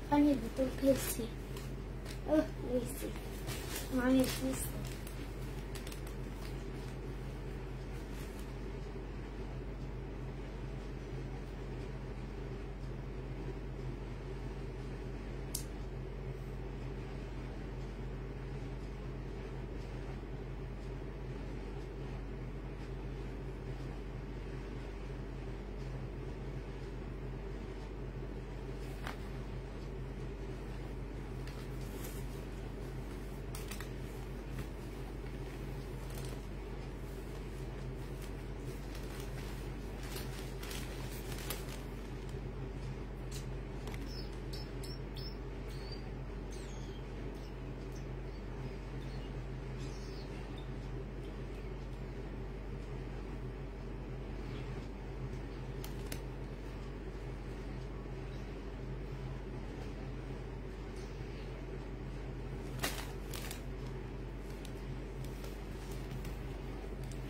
পানির বোতল খেয়েছি, আমি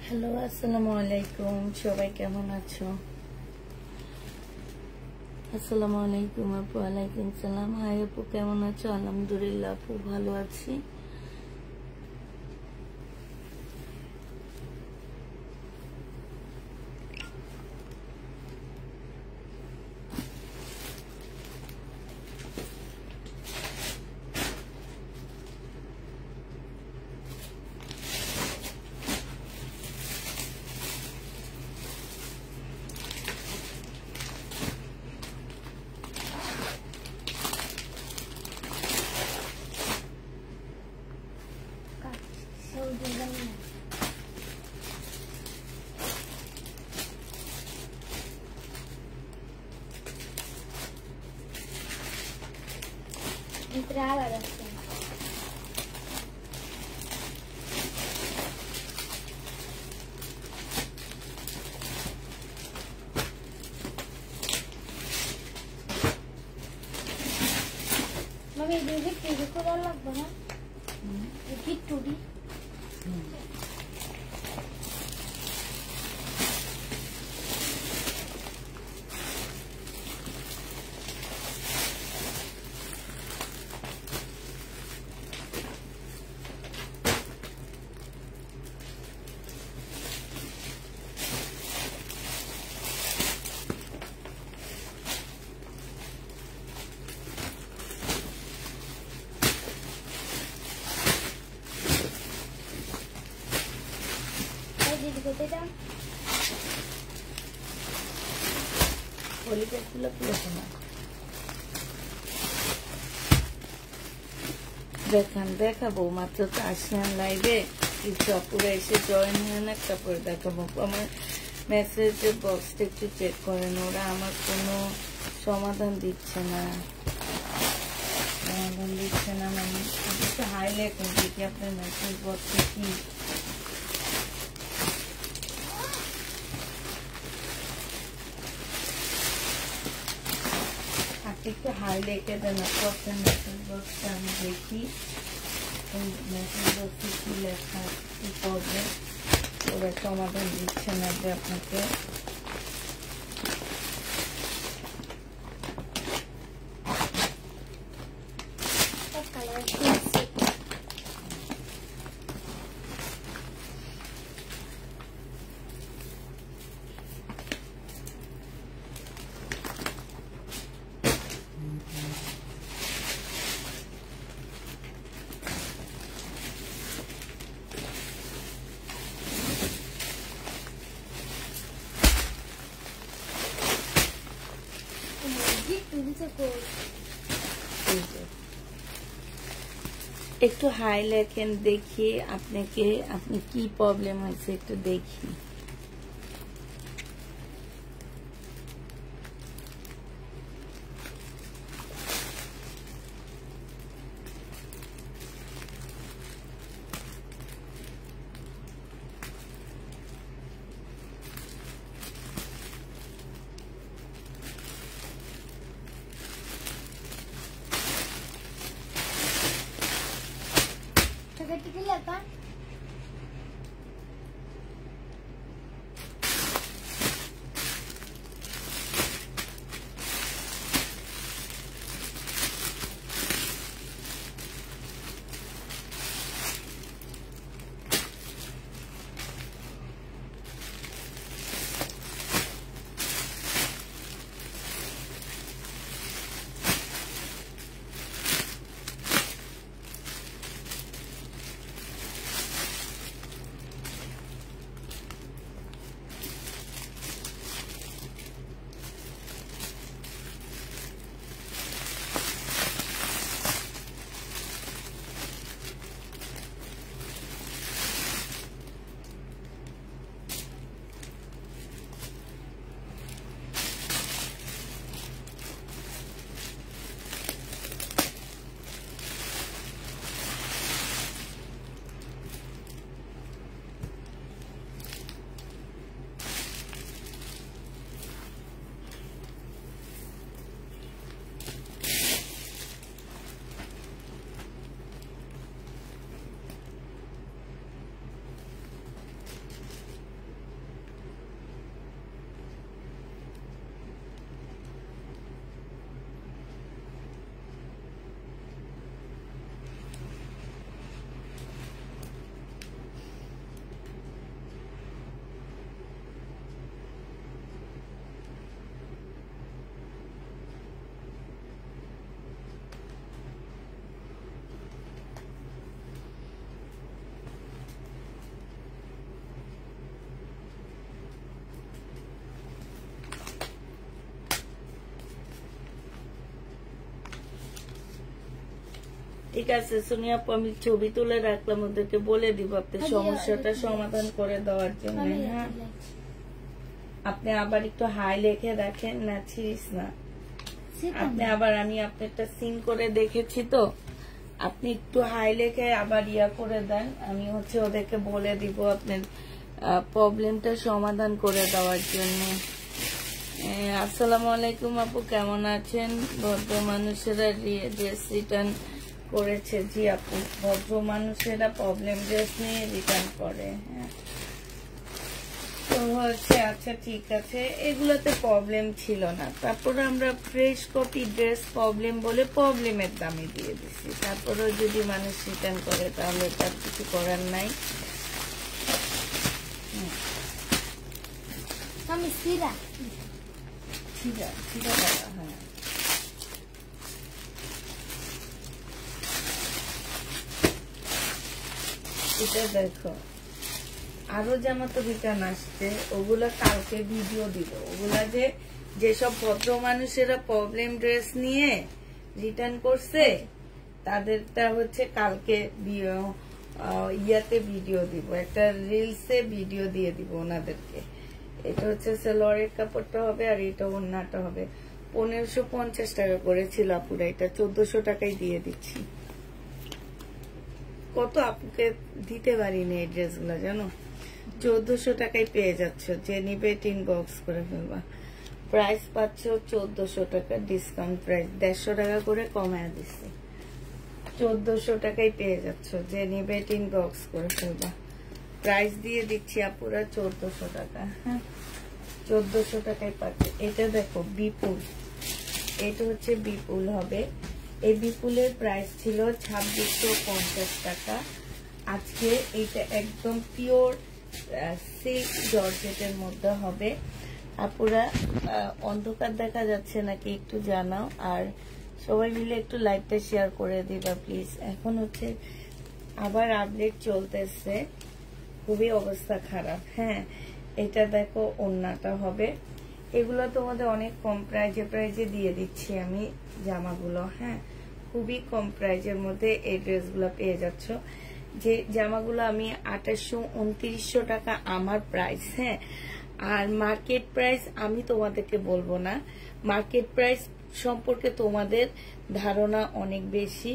হ্যালো, আসসালামু আলাইকুম। সবাই কেমন আছো? আসসালামু আলাইকুম আপু। ওয়ালাইকুম সালাম। হাই আপু, কেমন আছো? আলহামদুলিল্লাহ আপু, ভালো আছি। entraba la cena. Mami, dije que yo puedo dar las buenas. Aquí tú di. দেখান, দেখাবো মাত্র তো আসিয়ান লাইভে কিছু আপুরা এসে জয়েন হয় না, তারপরে দেখাবো। আমার মেসেজের বক্সটা একটু চেক করেন, ওরা আমার কোনো সমাধান দিচ্ছে না, মানে একটু হাইলাইট দেখি আপনার মেসেজ বক্সে কি। একটু হাইলাইটে দেন আপনার মেসেজ বক্সটা, আমি দেখি মেসেজ বক্সে কি লেখা, কি করবে। ওরা সমাধান দিচ্ছে না যে আপনাকে। একটু হাই লেখেন, দেখি আপনাকে, আপনি কি প্রবলেম হয়েছে একটু দেখি। ঠিক আছে সোনিয়া আপু, আমি ছবি তুলে রাখলাম, ওদেরকে বলে দিব আপনার সমস্যাটা সমাধান করে দেওয়ার জন্য। হ্যাঁ, আপনি আবার একটু হাই লিখে রাখেন না, ছিস না আপনি আবার, আমি আপনারটা সিন করে দেখেছি তো, আপনি একটু হাই লিখে আবার ইয়া করে দেন, আমি হচ্ছে ওদেরকে বলে দিব আপনার প্রবলেমটা সমাধান করে দেওয়ার জন্য। আসসালামু আলাইকুম আপু, কেমন আছেন? ভদ্র মানুষেরা ড্রেস রিটার্ন করেছে। জি আপু, ভদ্র মানুষেরা প্রবলেম ড্রেস নিয়ে রিটার্ন করে। হ্যাঁ, তো হচ্ছে আচ্ছা ঠিক আছে, এগুলোতে প্রবলেম ছিল না। তারপরে আমরা ফ্রেশ কপি ড্রেস প্রবলেম বলে প্রবলেমের দামে দিয়ে দিচ্ছি। তারপরেও যদি মানুষ রিটার্ন করে তাহলে তার কিছু করার নাই। আমি সিরা সিরা সিরা বাবা, হ্যাঁ এটা দেখো, আরো জামা তো রিটার্ন আসছে, ওগুলা কালকে ভিডিও দিব। ওগুলা যেসব ভদ্র মানুষেরা প্রবলেম ড্রেস নিয়ে রিটার্ন করছে তাদেরটা হচ্ছে কালকে ইয়াতে ভিডিও দিব, একটা রিলসে ভিডিও দিয়ে দিব ওনাদেরকে। এটা হচ্ছে সেলোয়ারের কাপড়টা হবে আর এটা ওড়নাটা হবে। 1550 টাকা করেছিল আপুরা, এটা 1400 টাকায় দিয়ে দিচ্ছি। কত আপুকে দিতে পারিনি এই ড্রেসগুলো জানো, 1400 টাকায় পেয়ে যাচ্ছ। যে নিবে ইনবক্স করে ফেলবা। প্রাইস পাচ্ছ 1400 টাকা, ডিসকাউন্ট প্রাইস 150 টাকা করে কমায় দিচ্ছি। 1400 টাকায় পেয়ে যাচ্ছ, যে নিবে ইনবক্স করে ফেলবা। প্রাইস দিয়ে দিচ্ছি আপুরা 1400 টাকা। হ্যাঁ, 1400 টাকায় পাচ্ছে। এটা দেখো বিপুল, এটা হচ্ছে বিপুল হবে। এই বিপুলের প্রাইস ছিল 2650 টাকা। আজকে এইটা একদম পিওর সিল্ক জর্জেটের মধ্যে হবে। আপুরা অন্ধকার দেখা যাচ্ছে নাকি একটু জানাও, আর সবাই মিলে একটু লাইভটা শেয়ার করে দিবা প্লিজ। এখন হচ্ছে আবার আপডেট চলতেছে, খুবই অবস্থা খারাপ। হ্যাঁ, এটা দেখো ওড়নাটা হবে। এগুলো তোমাদের অনেক কম প্রাইজে দিয়ে দিচ্ছি আমি জামাগুলো। হ্যাঁ, খুবই কম প্রাইজের মধ্যে এই ড্রেসগুলো পেয়ে যাচ্ছ। যে জামাগুলো আমি 2800-2900 টাকা আমার প্রাইস। হ্যাঁ, আর মার্কেট প্রাইস আমি তোমাদেরকে বলবো না, মার্কেট প্রাইস সম্পর্কে তোমাদের ধারণা অনেক বেশি।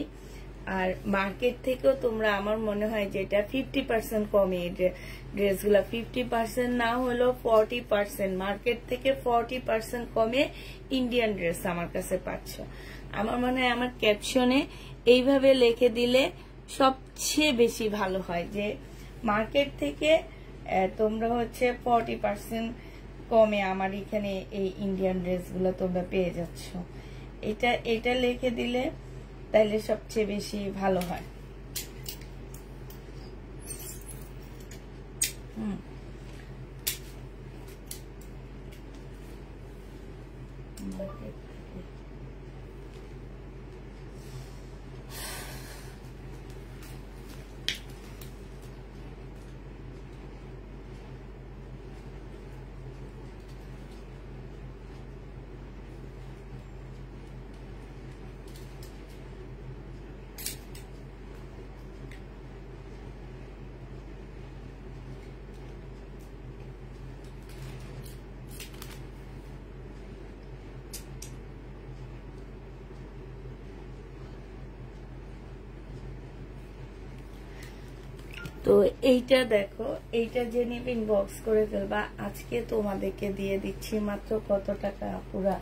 আর মার্কেট থেকেও তোমরা, আমার মনে হয় যেটা 50% কমে এই ড্রেসগুলা, 50% না হলেও 40%, মার্কেট থেকে 40% কমে ইন্ডিয়ান ড্রেস আমার কাছে পাচ্ছ। আমার মনে হয় আমার ক্যাপশনে এইভাবে লিখে দিলে সবচেয়ে বেশি ভালো হয়, যে মার্কেট থেকে তোমরা হচ্ছে 40% কমে আমার এখানে এই ইন্ডিয়ান ড্রেসগুলো তোমরা পেয়ে যাচ্ছ। এটা লিখে দিলে তাইলে সবচেয়ে বেশি ভালো হয়। তো এইটা দেখো, এইটা যে নিবে ইনবক্স করে ফেলবা। আজকে তোমাদেরকে দিয়ে দিচ্ছি মাত্র কত টাকা পুরা,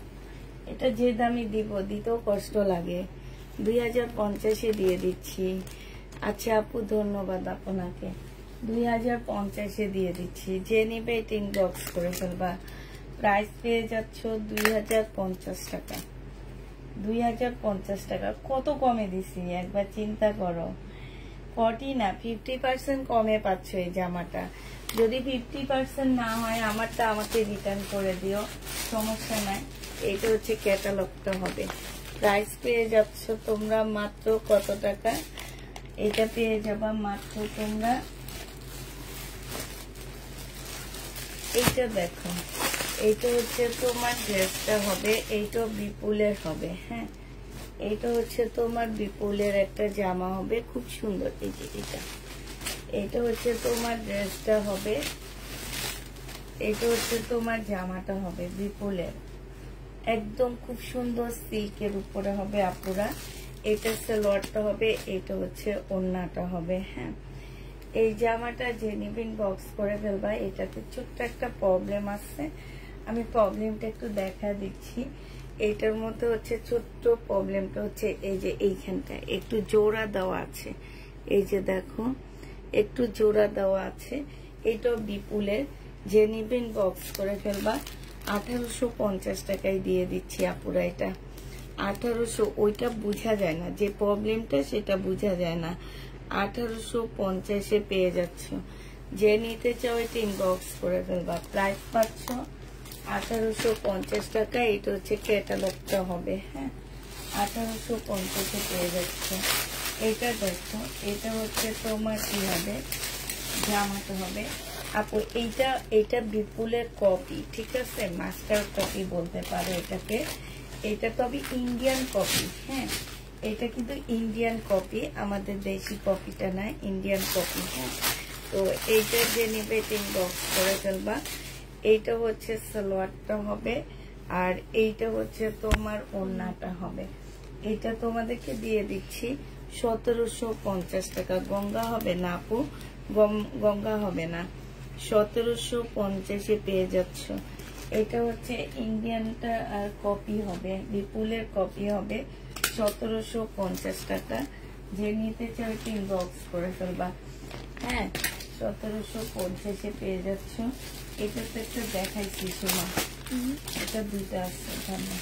এটা যে দামি দিব দিতেও কষ্ট লাগে, 2050-এ দিয়ে দিচ্ছি। আচ্ছা আপু ধন্যবাদ আপনাকে, 2050-এ দিয়ে দিচ্ছি। যে নিবে এটা ইনবক্স করে ফেলবা। প্রাইস পেয়ে যাচ্ছ 2050 টাকা। 2050 টাকা কত কমে দিছি একবার চিন্তা করো। 40 না 50% কমে পাচ্ছ এই জামাটা। যদি 50% না হয় আমারটা আমাকে রিটার্ন করে দিও, সমস্যা নাই। এটা হচ্ছে ক্যাটালগটা হবে। প্রাইস পেয়ে যাচ্ছ তোমরা মাত্র কত টাকা, এটা পেয়ে যাবা মাত্র তোমরা, এইটা দেখো, এইটা হচ্ছে তোমার ড্রেসটা হবে, এইটা বিপুলের হবে। হ্যাঁ, এইটা হচ্ছে তোমার বিপুলের একটা জামা হবে, খুব সুন্দর। এই যে এটা হচ্ছে তোমার ড্রেসটা হবে, এটা হচ্ছে তোমার জামাটা হবে বিপুলের, একদম খুব সুন্দর সিল্কের উপরে হবে আপুরা। এটা সালোয়ারটা হবে, এটা হচ্ছে ওড়নাটা হবে। হ্যাঁ, এই জামাটা যে নিবেন বক্স করে ফেলবা। এটাতে ছোট্ট একটা প্রবলেম আছে, আমি প্রবলেমটা একটু দেখা দিচ্ছি। এইটার মধ্যে হচ্ছে ছোট্ট প্রবলেমটা হচ্ছে এই যে এইখানটা একটু জোড়া দেওয়া আছে, এই যে দেখো একটু জোড়া দেওয়া আছে। এটা বিপুলের, যে নিবেন বক্স করে ফেলবা। 1850 টাকায় দিয়ে দিচ্ছি আপুরা। এটা 1800, ওইটা বোঝা যায় না, যে প্রবলেমটা সেটা বোঝা যায় না। 1850-এ পেয়ে যাচ্ছ। যে নিতে চাও এটা ইনবক্স করে ফেলবা। প্রাইস পাচ্ছ 1850 টাকা। এটা হচ্ছে ক্যাটালগটা হবে। হ্যাঁ, 1850-এ পেয়ে যাচ্ছ। এটা দেখো, এটা হচ্ছে তোমার কি হবে, জামাটা হবে আপু। এইটা বিপুলের কপি, ঠিক আছে, মাস্টার কপি বলতে পারো এটাকে। এটা তবে ইন্ডিয়ান কপি। হ্যাঁ, এটা কিন্তু ইন্ডিয়ান কপি, আমাদের দেশি কপিটা না, ইন্ডিয়ান কপি। হ্যাঁ, তো এইটা যে নিবে ইনবক্স করে ফেলবা। এইটা হচ্ছে সালোয়ারটা হবে, আর এইটা হচ্ছে তোমার ওড়নাটা হবে। এটা তোমাদেরকে দিয়ে দিচ্ছি 1750 টাকা। গঙ্গা হবে না আপু, গঙ্গা হবে না, 1750-এ পেয়ে যাচ্ছ। এটা হচ্ছে ইন্ডিয়ানটা আর কপি হবে, বিপুলের কপি হবে, 1750 টাকা। যে নিতে চাও ইনবক্স করে ফেলবা। হ্যাঁ, 1750-এ পেয়ে যাচ্ছ। এটা তো একটু দেখাইছি শোনা, এটা দুইটা আছে এখানে।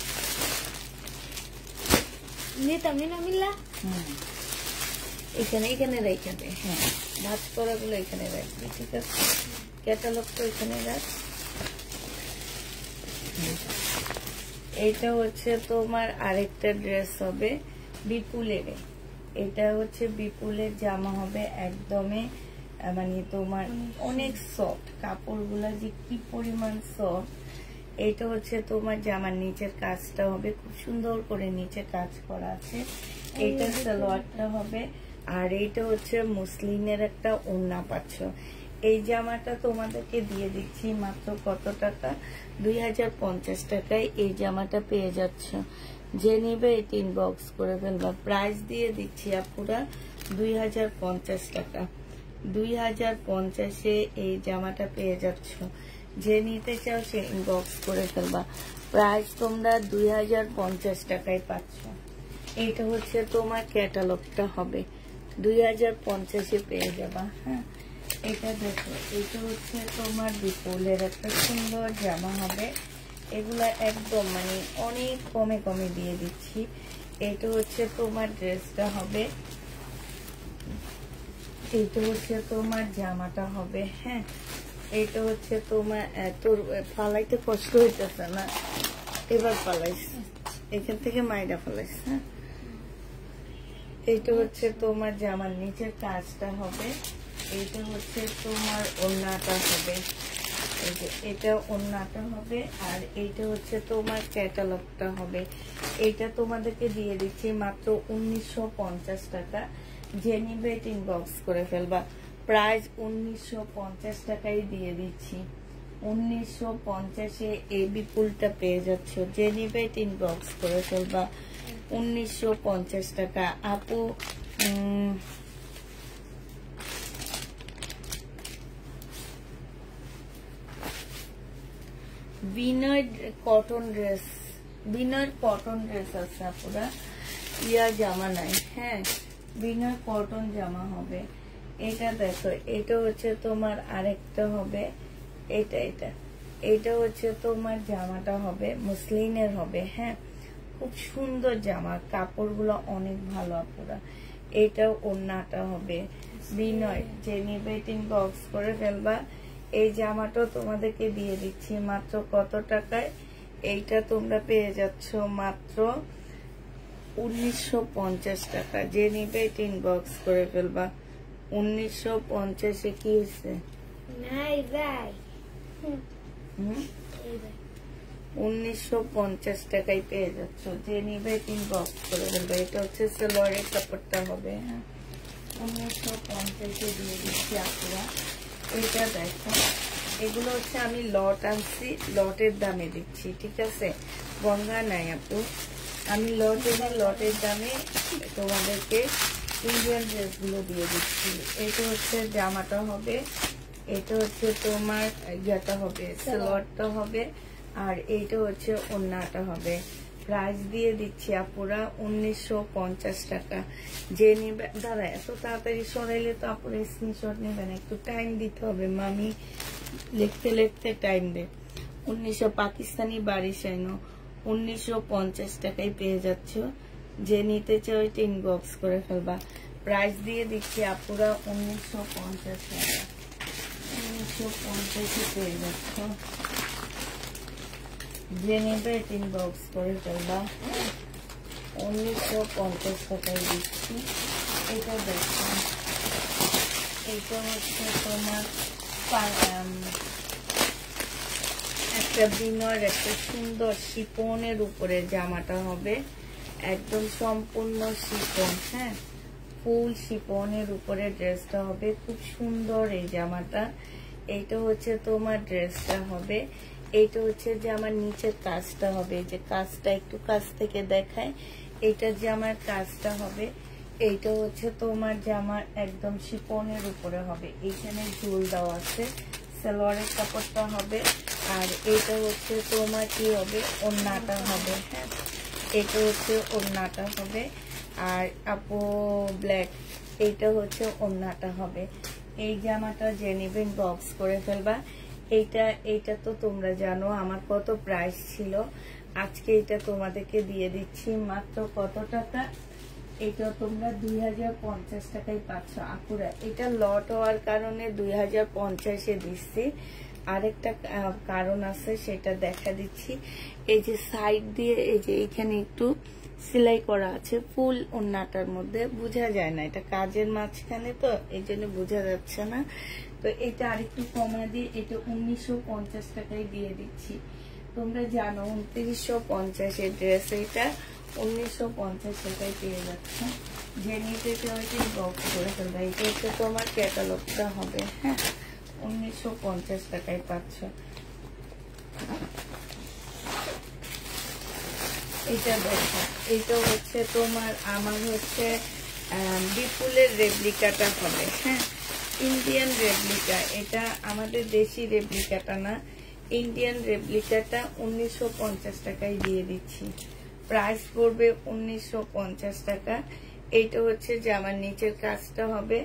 এখানে রেখে দে। হ্যাঁ, ভাত করাগুলো এখানে রাখবি, ঠিক আছে। ক্যাটালগটা এখানে রাখ। এটা হচ্ছে তোমার আরেকটা ড্রেস হবে বিপুলের। এটা হচ্ছে বিপুলের জামা হবে, একদমই মানে তোমার অনেক সফট, কাপড়গুলা যে কি পরিমাণ সফট। এটা হচ্ছে তোমার জামার নিচের কাজটা হবে, খুব সুন্দর করে নিচে কাজ করা আছে। এটা সালোয়ারটা হবে, আর এইটা হচ্ছে মুসলিমের একটা ওড়না পাচ্ছ। এই জামাটা তোমাদেরকে দিয়ে দিচ্ছি মাত্র কত টাকা, 2050 টাকায় এই জামাটা পেয়ে যাচ্ছ। যে নিবে এটা ইনবক্স করে ফেলবা। প্রাইস দিয়ে দিচ্ছি আপুরা 2050 টাকা। 2050-এ এই জামাটা পেয়ে যাচ্ছ। যে নিতে চাও সে ইনবক্স করে ফেলবা। প্রাইস তোমরা 2050 টাকায় পাচ্ছ। এইটা হচ্ছে তোমার ক্যাটালগটা হবে, 2050-এ পেয়ে যাবা। হ্যাঁ, এটা দেখো, এটা হচ্ছে তোমার বিপুলের একটা সুন্দর জামা হবে। এগুলা একদম মানে অনেক কমে কমে দিয়ে দিচ্ছি। এটা হচ্ছে তোমার ড্রেসটা হবে, এইটা হচ্ছে তোমার জামাটা হবে। হ্যাঁ, এইটা হচ্ছে তোমার, তোর ফালাইতে কষ্ট হইতেছে না, এবার ফালাইস, এখান থেকে মাইরা ফালাইস। হ্যাঁ, এইটা হচ্ছে তোমার জামার নিচের কাজটা হবে। এইটা হচ্ছে তোমার ওড়নাটা হবে, এই যে এটা ওড়নাটা হবে, আর এইটা হচ্ছে তোমার ক্যাটালগটা হবে। এইটা তোমাদেরকে দিয়ে দিচ্ছি মাত্র 1950 টাকা। যে নিবে ইনবক্স করে ফেলবা। প্রাইস 1950 টাকাই দিয়ে দিচ্ছি। 1950-এ এই বিপুলটা পেয়ে যাচ্ছ। যে নিবে ইনবক্স করে ফেলবা। 1950 টাকা আপু। বিনয় কটন ড্রেস, বিনয় কটন ড্রেস আছে আপুরা, ইয়া জামা নাই। হ্যাঁ, বিনয় কটন জামা হবে। এটা দেখো, এটা হচ্ছে তোমার আরেকটা হবে, এটা হচ্ছে তোমার জামাটা হবে, মুসলিনের হবে। হ্যাঁ, খুব সুন্দর জামা, কাপড়গুলো অনেক ভালো আপুরা। এটা ওড়নাটা হবে বিনয়। যে নিবে ইনবক্স করে ফেলবা। এই জামাটা তোমাদেরকে দিয়ে দিচ্ছি মাত্র কত টাকায়, এইটা তোমরা পেয়ে যাচ্ছ মাত্র 1950 টাকা। যে নিবে ইনবক্স করে ফেলবা। 1950-এ কি হয়েছে? 1950 টাকায় পেয়ে যাচ্ছ। যে নিবে ইনবক্স করে ফেলবে। এটা হচ্ছে সালোয়ারের কাপড়টা হবে, হ্যাঁ 1950 দিয়ে দিচ্ছি আপুরা। এটা দেখো, এগুলো হচ্ছে আমি লট আনছি, লটের দামে দিচ্ছি, ঠিক আছে, গঙ্গা নাই আপু, আমি লটের দামে তোমাদেরকে ইন্ডিয়ান ড্রেসগুলো দিয়ে দিচ্ছি। এটা হচ্ছে জামাটা হবে, এটা হচ্ছে তোমার ইয়াটা হবে, সালোয়ারটা হবে, আর এইটা হচ্ছে ওড়নাটা হবে। প্রাইস দিয়ে দিচ্ছি আপুরা 1950 টাকা। যে নিবে, দাদা এত তাড়াতাড়ি সরাইলে তো আপুরা স্ক্রিনশট নেবেন, একটু টাইম দিতে হবে, মামি লিখতে লিখতে টাইম দে। 1900 পাকিস্তানি বারিশাইনো 1950 টাকায় পেয়ে যাচ্ছ। যে নিতে চাও এটা ইনবক্স করে ফেলবা। প্রাইস দিয়ে দিচ্ছি আপুরা 1950 টাকা। 1950 পেয়ে যাচ্ছ। যে নেবে এটা ইনবক্স করে ফেলবা। 1950 টাকায় দিচ্ছি। এটা দেখো, এটা হচ্ছে তোমার একটা বিনয়ের একটা সুন্দর শিপনের উপরে জামাটা হবে, একদম সম্পূর্ণ শিপন, হ্যাঁ ফুল শিপনের উপরে ড্রেসটা হবে, খুব সুন্দর এই জামাটা। এইটা হচ্ছে তোমার ড্রেসটা হবে, এইটা হচ্ছে যে আমার নিচের কাজটা হবে, যে কাজটা একটু কাছ থেকে দেখায়, এইটা যে আমার কাজটা হবে। এইটা হচ্ছে তোমার জামার একদম শিপনের উপরে হবে, এইখানে ঝুল দেওয়া আছে, সালোয়ারের কাপড়টা হবে, আর এইটা হচ্ছে তোমার কি হবে, ওড়নাটা হবে, হ্যাঁ এটা হচ্ছে ওড়নাটা হবে, আর আপু ব্ল্যাক এইটা হচ্ছে ওড়নাটা হবে। এই জামাটা যে নেবেন বক্স করে ফেলবা। এইটা তো তোমরা জানো আমার কত প্রাইস ছিল, আজকে এটা তোমাদেরকে দিয়ে দিচ্ছি মাত্র কত টাকা, এটা তোমরা 2050 টাকায় পাচ্ছ আপুরা। এটা লট হওয়ার কারণে 2050-এ দিচ্ছি, আরেকটা কারণ আছে সেটা দেখা দিচ্ছি। এই যে সাইড দিয়ে এই যে এখানে একটু সেলাই করা আছে ফুল ওড়নাটার মধ্যে, বোঝা যায় না, এটা কাজের মাঝখানে তো এই জন্য বোঝা যাচ্ছে না। তো এটা আরেকটু কমা দিয়ে এটা 1950 টাকায় দিয়ে দিচ্ছি। তোমরা জানো 2950 ড্রেস, এটা 1950 টাকায় পেয়ে যাচ্ছে। যে নিতে কেউ বক্স করে ফেলবে। এটা হচ্ছে তোমার ক্যাটালগটা হবে, হ্যাঁ 1950 টাকায় পাচ্ছ। এটা দেখো, এটা হচ্ছে তোমার আমার হচ্ছে বিপুলের রেপ্লিকাটা হবে, হ্যাঁ ইন্ডিয়ান রেপ্লিকা, এটা আমাদের দেশি রেপ্লিকাটা না, ইন্ডিয়ান রেপ্লিকাটা 1950 টাকায় দিয়ে দিচ্ছি। প্রাইস পড়বে 1950 টাকা। এইটা হচ্ছে যে আমার নিচের কাজটা হবে,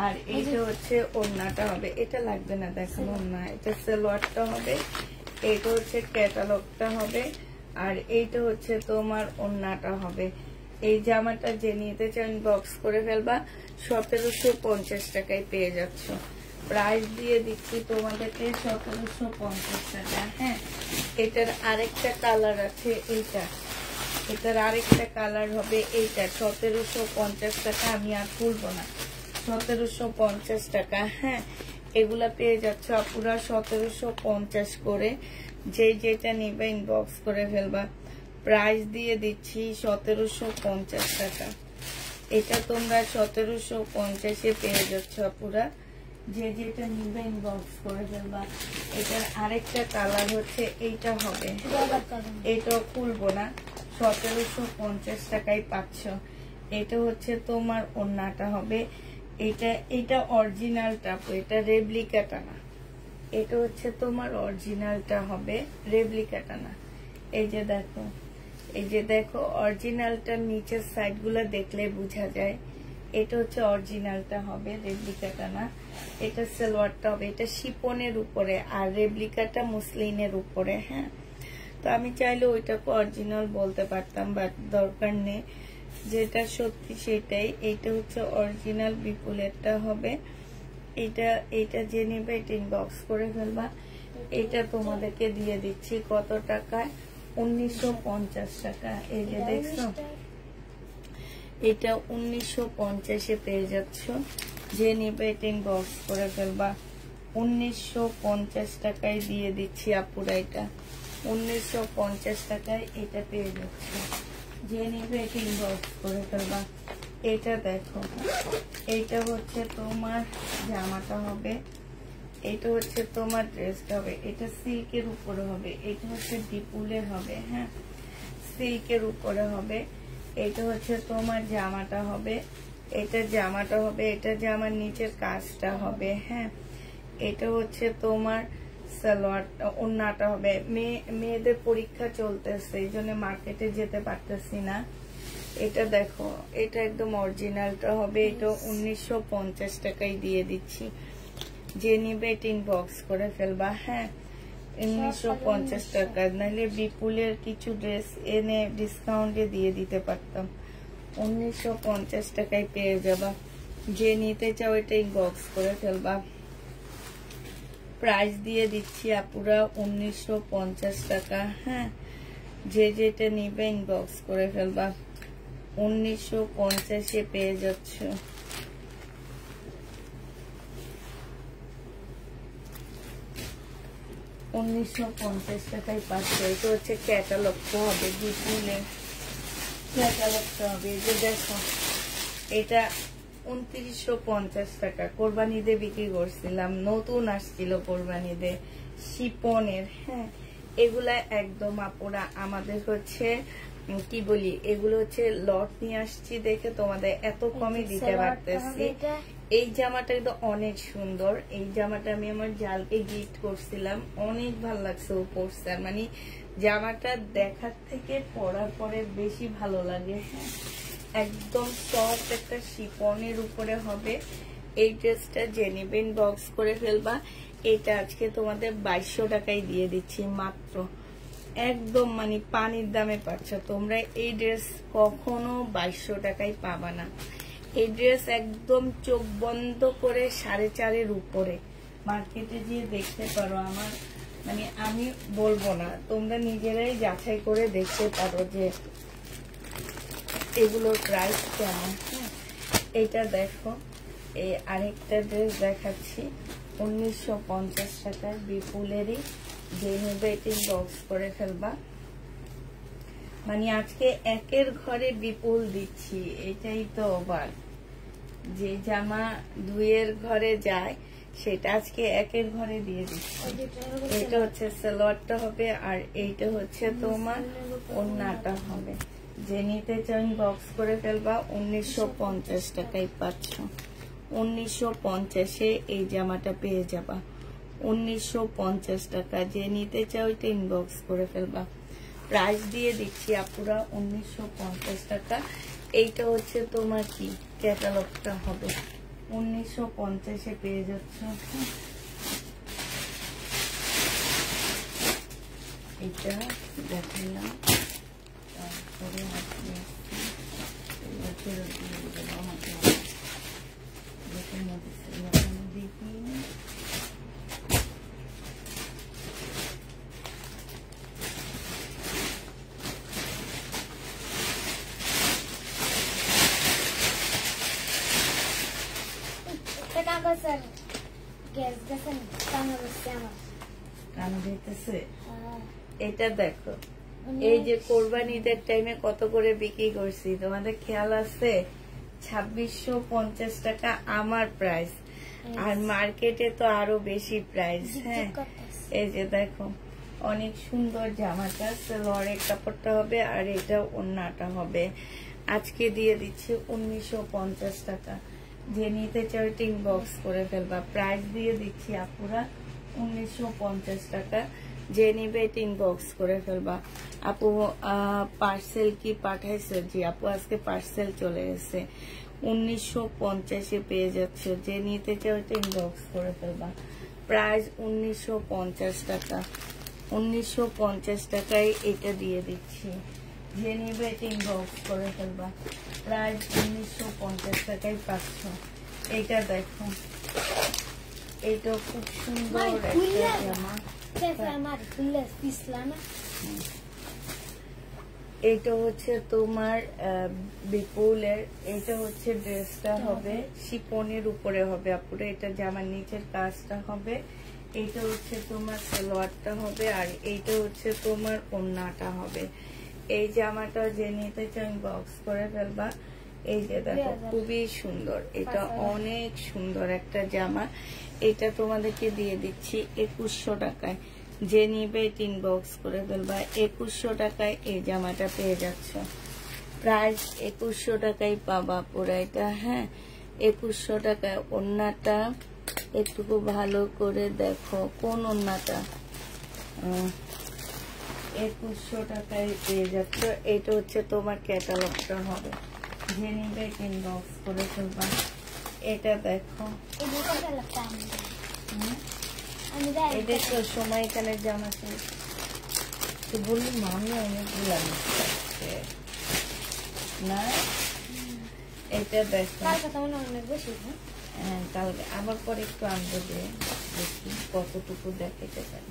আর এইটা হচ্ছে ওড়নাটা হবে। এটা লাগবে না দেখো ওড়না, এটা সালোয়ারটা হবে, এইটা হচ্ছে ক্যাটালগটা হবে, আর এইটা হচ্ছে তোমার ওড়নাটা হবে। এই জামাটা যে নিতে চান বক্স করে ফেলবা। 1750 টাকায় পেয়ে যাচ্ছ। প্রাইস দিয়ে দিচ্ছি তোমাদেরকে 1750 টাকা, হ্যাঁ এটার আরেকটা কালার আছে, এটার আরেকটা কালার হবে এইটা। 1750 টাকা, আমি আর খুলবো না, 1750 টাকা, হ্যাঁ এগুলা পেয়ে যাচ্ছ পুরা 1750 করে। যে যেটা নিবে ইনবক্স করে ফেলবা। প্রাইস দিয়ে দিচ্ছি 1750 টাকা। এটা তোমরা 1750-এ পেয়ে যাচ্ছ পুরা। যে যেটা নিবে ইনবক্স করে ফেলবা। এটার আরেকটা কালার হচ্ছে এইটা হবে, এটাও খুলবো না, 1750 টাকায় পাচ্ছ। এটা হচ্ছে তোমার ওড়নাটা হবে, এটা অরিজিনালটা, এটা রেপ্লিকাটা না, এটা হচ্ছে তোমার অরিজিনালটা হবে, রেপ্লিকাটা না। এই যে দেখো অরিজিনালটার নিচের সাইড গুলা দেখলে বোঝা যায়, এটা হচ্ছে অরিজিনালটা হবে, রেপ্লিকাটা না। এটা সালোয়ারটা হবে, এটা শিপনের উপরে, আর রেপ্লিকাটা মুসলিনের উপরে, হ্যাঁ তো আমি চাইলে ওইটাকে অরিজিনাল বলতে পারতাম, বাট দরকার নেই, যেটা সত্যি সেটাই। এইটা হচ্ছে অরিজিনাল বিপুলেরটা হবে। এটা যে নিবে এটা ইনবক্স করে ফেলবা। এটা তোমাদেরকে দিয়ে দিচ্ছি কত টাকায়, 1950 টাকা। এই যে দেখছো, এটা 1950-এ পেয়ে যাচ্ছ। যে নিবে এটা ইনবক্স করে ফেলবা। 1950 টাকায় দিয়ে দিচ্ছি আপুরা। এটা 1950 টাকায় এটা পেয়ে যাচ্ছে। যে নিবে এটা ইনবক্স করে ফেলবা। এটা দেখো, এইটা হচ্ছে তোমার জামাটা হবে, এটা হচ্ছে তোমার ড্রেসটা হবে, এটা সিল্কের উপরে হবে, এটা হচ্ছে বিপুলের হবে, হ্যাঁ সিল্কের উপরে হবে। এটা হচ্ছে তোমার জামাটা হবে, এটা জামাটা হবে, এটা জামার নিচের কাজটা হবে, হ্যাঁ এটা হচ্ছে তোমার সালোয়ার ওড়নাটা হবে। মেয়েদের পরীক্ষা চলতেছে, এই জন্য মার্কেটে যেতে পারতেছি না। এটা দেখো, এটা একদম অরিজিনালটা হবে, এটা 1950 টাকায় দিয়ে দিচ্ছি। যে নিবে এটা ইনবক্স করে ফেলবা, হ্যাঁ 1950 টাকা। নাহলে বিপুলের কিছু ড্রেস এনে ডিসকাউন্টে দিয়ে দিতে পারতাম। 1950 টাকায় পেয়ে যাবা। যে নিতে চাও এটা ইনবক্স করে ফেলবা। প্রাইস দিয়ে দিচ্ছি আপুরা 1950 টাকা, হ্যাঁ যে যেটা নিবে ইনবক্স করে ফেলবা। 1950 পেয়ে যাচ্ছ। টাকায় পাচ্ছে। এটা হচ্ছে ক্যাটালগটা হবে, বিপুলের ক্যাটালগটা হবে। যে দেখো এটা 2950 টাকা কোরবানিতে বিক্রি করছিলাম, নতুন আসছিল কোরবানিতে শিপনের, হ্যাঁ এগুলা একদম আপুরা আমাদের হচ্ছে কি বলি, এগুলো হচ্ছে লট নিয়ে আসছি দেখে তোমাদের এত কমে দিতে পারতেছি। এই জামাটা কিন্তু অনেক সুন্দর, এই জামাটা আমি আমার জালকে গিফট করছিলাম, অনেক ভালো লাগছে ও পরছে। আর মানে জামাটা দেখার থেকে পরার পরে বেশি ভালো লাগে, হ্যাঁ একদম সফট একটা শিপনের উপরে হবে। এই ড্রেসটা জেনিবেন বক্স করে ফেলবা। এটা আজকে তোমাদের 2200 টাকায় দিয়ে দিচ্ছি মাত্র, একদম মানে পানির দামে পাচ্ছ তোমরা। এই ড্রেস কখনো 2200 টাকায় পাবা না। এই ড্রেস একদম চোখ বন্ধ করে 4.5 উপরে মার্কেটে গিয়ে দেখতে পারো। আমার মানে আমি বলবো না, তোমরা নিজেরাই যাচাই করে দেখতে পারো যে এগুলোর প্রাইস কেমন। হ্যাঁ এটা দেখো, এই আরেকটা ড্রেস দেখাচ্ছি 1950 টাকার বিপুলেরই। যে নেবে এটা বক্স করে ফেলবা। মানে আজকে একের ঘরে বিপুল দিচ্ছি, এটাই তো অবাক। যে জামা দুইয়ের ঘরে যায় সেটা আজকে একের ঘরে দিয়ে দিচ্ছি। এটা হচ্ছে সালোয়ারটা হবে, আর এইটা হচ্ছে তোমার ওড়নাটা হবে। যে নিতে চান বক্স করে ফেলবা। 1950 টাকায় পাচ্ছ। 1950 এই জামাটা পেয়ে যাবা 1950 টাকা। যে নিতে চাও এটা ইনবক্স করে ফেলবা। প্রাইস দিয়ে দিচ্ছি আপুরা 1950 টাকা। এইটা হচ্ছে তোমার কি ক্যাটালগটা হবে, 1950 পেয়ে যাচ্ছ। এটা দেখালাম, তারপরে দেখি এটা দেখো, এই যে কোরবানিদের টাইমে কত করে বিক্রি করছি তোমাদের খেয়াল আছে? 2650 টাকা আমার প্রাইস, আর মার্কেটে তো আরো বেশি প্রাইস। হ্যাঁ এই যে দেখো অনেক সুন্দর জামাটা, সালোয়ারের কাপড়টা হবে আর এটা ওড়নাটা হবে। আজকে দিয়ে দিচ্ছি 1950 টাকা। যে নিতে চাও টিং বক্স করে ফেলবা। প্রাইস দিয়ে দিচ্ছি আপুরা 1950 টাকা। যে নিবে টিং বক্স করে ফেলবা। আপু পার্সেল কি পাঠাইছে? জি আপু আজকে পার্সেল চলে গেছে। 1950 পেয়ে যাচ্ছ। যে নিতে চাও টিং বক্স করে ফেলবা। প্রাইস 1950 টাকা। 1950 টাকায় এটা দিয়ে দিচ্ছি। যে নিবে টিং বক্স করে ফেলবা। প্রাইস 1950 টাকায় পাচ্ছ। এটা দেখো, এটা খুব সুন্দর একটা জামা। এটা হচ্ছে তোমার বিপুলের। এটা হচ্ছে ড্রেসটা হবে শিপনের উপরে হবে আপুরা। এটা জামার নিচের কাজটা হবে, এইটা হচ্ছে তোমার সালোয়ারটা হবে, আর এইটা হচ্ছে তোমার ওড়নাটা হবে। এই জামাটা যে নিতে চান বক্স করে ফেলবা। এই যে দেখো খুবই সুন্দর, এটা অনেক সুন্দর একটা জামা। এটা তোমাদেরকে দিয়ে দিচ্ছি 2100 টাকায়। যে নিবে তিন বক্স করে ফেলবা। 2100 টাকায় এই জামাটা পেয়ে যাচ্ছ। প্রাইস 2100 টাকায় পাবা পুরো এটা। হ্যাঁ, 2100 টাকায়। ওড়নাটা একটুকু ভালো করে দেখো, কোন ওড়নাটা? 2100 টাকায় পেয়ে যাচ্ছ। এটা হচ্ছে তোমার ক্যাটালগটা হবে। যে নিবে তিন বক্স করে ফেলবা। এটা দেখো, এটা তো সময় এখানে জামা শেষ তো বললি মামি অনেকগুলো নিচ্ছে না। এটা দেখো, অনেক বেশি। হ্যাঁ, কালকে আবার পরে একটু আনবো, যে দেখি কতটুকু দেখাতে পারি।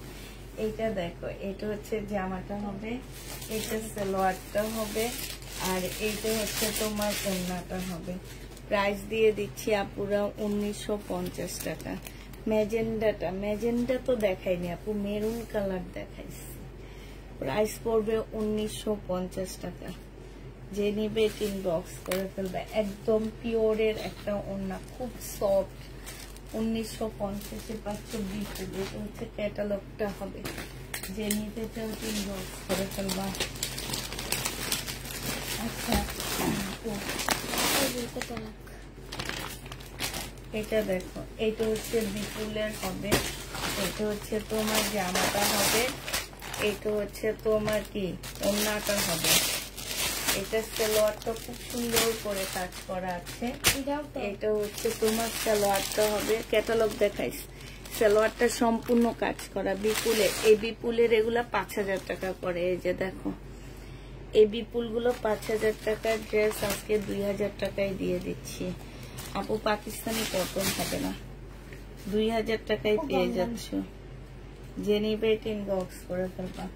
এইটা দেখো, এটা হচ্ছে জামাটা হবে, এটা সালোয়ারটা হবে, আর এইটা হচ্ছে তোমার ওড়নাটা হবে। প্রাইস দিয়ে দিচ্ছি আপুরা 1950 টাকা। ম্যাজেন্ডা তো দেখাইনি আপু, মেরুন কালার দেখাইছি। প্রাইস পড়বে 1950 টাকা। যে নিবে তিন বক্স করে ফেলবে। একদম পিওরের একটা ওড়না, খুব সফট। 1950-এ পাচ্ছ 20। এটা হচ্ছে ক্যাটালগটা হবে। যে নিতে চাও তিন বক্স করে ফেলবা। আচ্ছা, এটা দেখো, এটা হচ্ছে বিপুলের হবে। এটা হচ্ছে তোমার জামাটা হবে, এটা হচ্ছে তোমার কি ওড়নাটা হবে। এটা সালোয়ারটা খুব সুন্দর করে কাজ করা আছে। এটা হচ্ছে তোমার সালোয়ারটা হবে, ক্যাটালগ দেখাইস। সালোয়ারটা সম্পূর্ণ কাজ করা বিপুলের। এই বিপুলের এগুলা 5000 টাকা করে। এই যে দেখো, এই বিপুল গুলো 5000 টাকার ড্রেস আজকে 2000 টাকায় দিয়ে দিচ্ছি আপু। পাকিস্তানি কটন হবে না, 2000 টাকায় পেয়ে যাচ্ছ। যে নিবে 10 বক্স করে ফেলবা।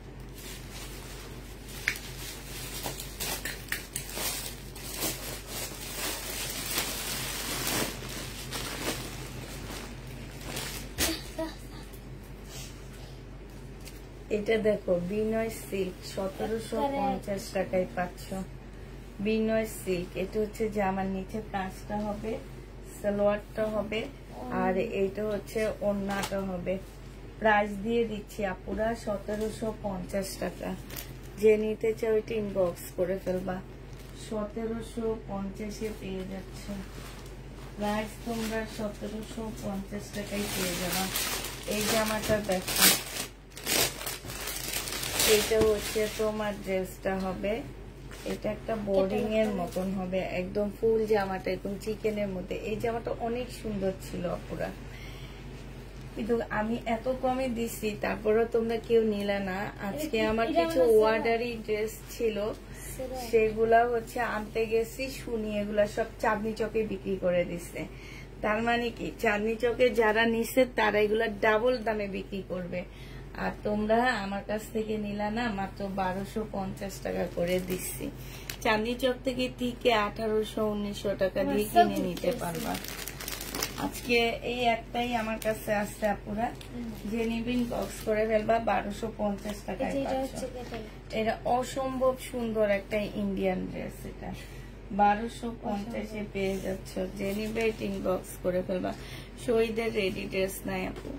এটা দেখো, বিনয় সিল্ক 1750 টাকায় পাচ্ছ। বিনয় সিল্ক, এটা হচ্ছে জামার নিচে কাজটা হবে, সালোয়ারটা হবে, আর এটা হচ্ছে ওড়নাটা হবে। প্রাইস দিয়ে দিচ্ছি আপুরা 1750 টাকা। যে নিতে চাও তিন বক্স করে ফেলবা। 1750-এ পেয়ে যাচ্ছ। প্রাইস তোমরা 1750 টাকায় পেয়ে যাবা। এই জামাটা দেখো, এটা হচ্ছে তোমার ড্রেসটা হবে। এটা একটা বোর্ডিং এর মতন হবে, একদম ফুল জামাটা একদম চিকেনের মধ্যে। এই জামাটা অনেক সুন্দর ছিল আপুরা, কিন্তু আমি এত কমে দিছি, তারপরেও তোমরা কেউ নিলে না। আজকে আমার কিছু ওয়ার্ডারি ড্রেস ছিল, সেগুলা হচ্ছে আনতে গেছি, শুনি এগুলা সব চাঁদনি চকে বিক্রি করে দিচ্ছে। তার মানে কি, চাঁদনি চকে যারা নিচ্ছে তারা এগুলা ডাবল দামে বিক্রি করবে। আর তোমরা আমার কাছ থেকে নিলা না, মাত্র 1250 টাকা করে দিচ্ছি। চাঁদনি চক থেকে টিকে 1800-1900 টাকা দিয়ে কিনে নিতে পারবা। আজকে এই একটাই আমার কাছে আসছে আপুরা। যে নিবিন বক্স করে ফেলবা। 1250 টাকায় পাচ্ছ। এটা অসম্ভব সুন্দর একটা ইন্ডিয়ান ড্রেস। এটা 1250-এ পেয়ে যাচ্ছ। যে নিবে তিন বক্স করে ফেলবা। শহীদের রেডি ড্রেস নাই আপু,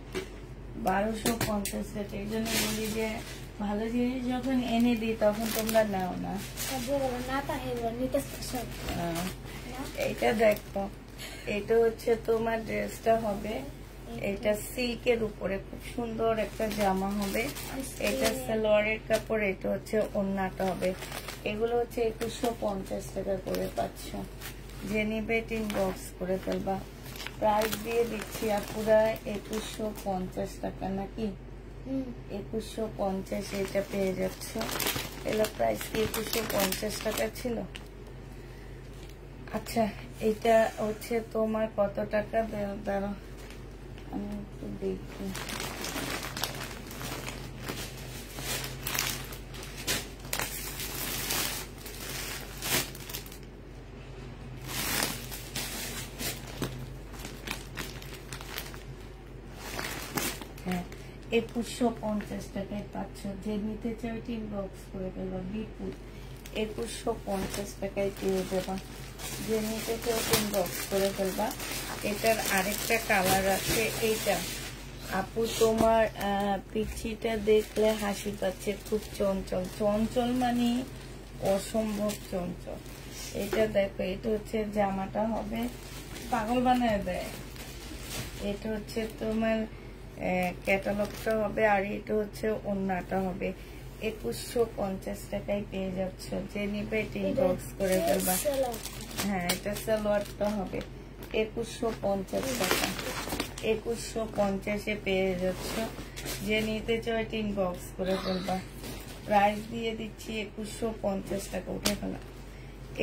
1250 টাকা। এই জন্য বলি যে ভালো জিনিস যখন এনে দিই তখন তোমরা নাও না। এইটা দেখো, এটা হচ্ছে তোমার ড্রেসটা হবে। এটা সিল্কের উপরে খুব সুন্দর একটা জামা হবে। এটা সালোয়ারের কাপড়, এটা হচ্ছে ওড়নাটা হবে। এগুলো হচ্ছে 2150 টাকা করে পাচ্ছ। যে নিবে তিন বক্স করে ফেলবা। প্রাইস দিয়ে দিচ্ছি আপুরা 2150 টাকা, নাকি 2150 এটা পেয়ে যাচ্ছ। এগুলো প্রাইস কি 2150 টাকা ছিল? আচ্ছা, এটা হচ্ছে তোমার কত টাকা? দাঁড়াও আমি একটু দেখি। হ্যাঁ, 2150 টাকায় পাচ্ছ। যে নিতে চাও ইনবক্স করে ফেলবা। বিপুল 2150 টাকায় পেয়ে যাবা। যে নিতে চাও ইনবক্স করে ফেলবা। এটার আরেকটা কালার আছে এইটা। আপু তোমার পিছিটা দেখলে হাসি পাচ্ছে, খুব চঞ্চল। চঞ্চল মানে অসম্ভব চঞ্চল। এটা দেখো, এটা হচ্ছে জামাটা হবে, পাগল বানায় দেয়। এটা হচ্ছে তোমার ক্যাটালগটা হবে, আর এটা হচ্ছে ওন্নাটা হবে। 2150 টাকায় পেয়ে যাচ্ছ। যে নিবে ইনবক্স করে ফেলবা। হ্যাঁ, এটা সালোয়ারটা হবে 2150 টাকা। 2150-এ পেয়ে যাচ্ছ। যে নিতে চাও ইনবক্স করে ফেলবা। প্রাইস দিয়ে দিচ্ছি 2150 টাকা। উঠে ফেলা।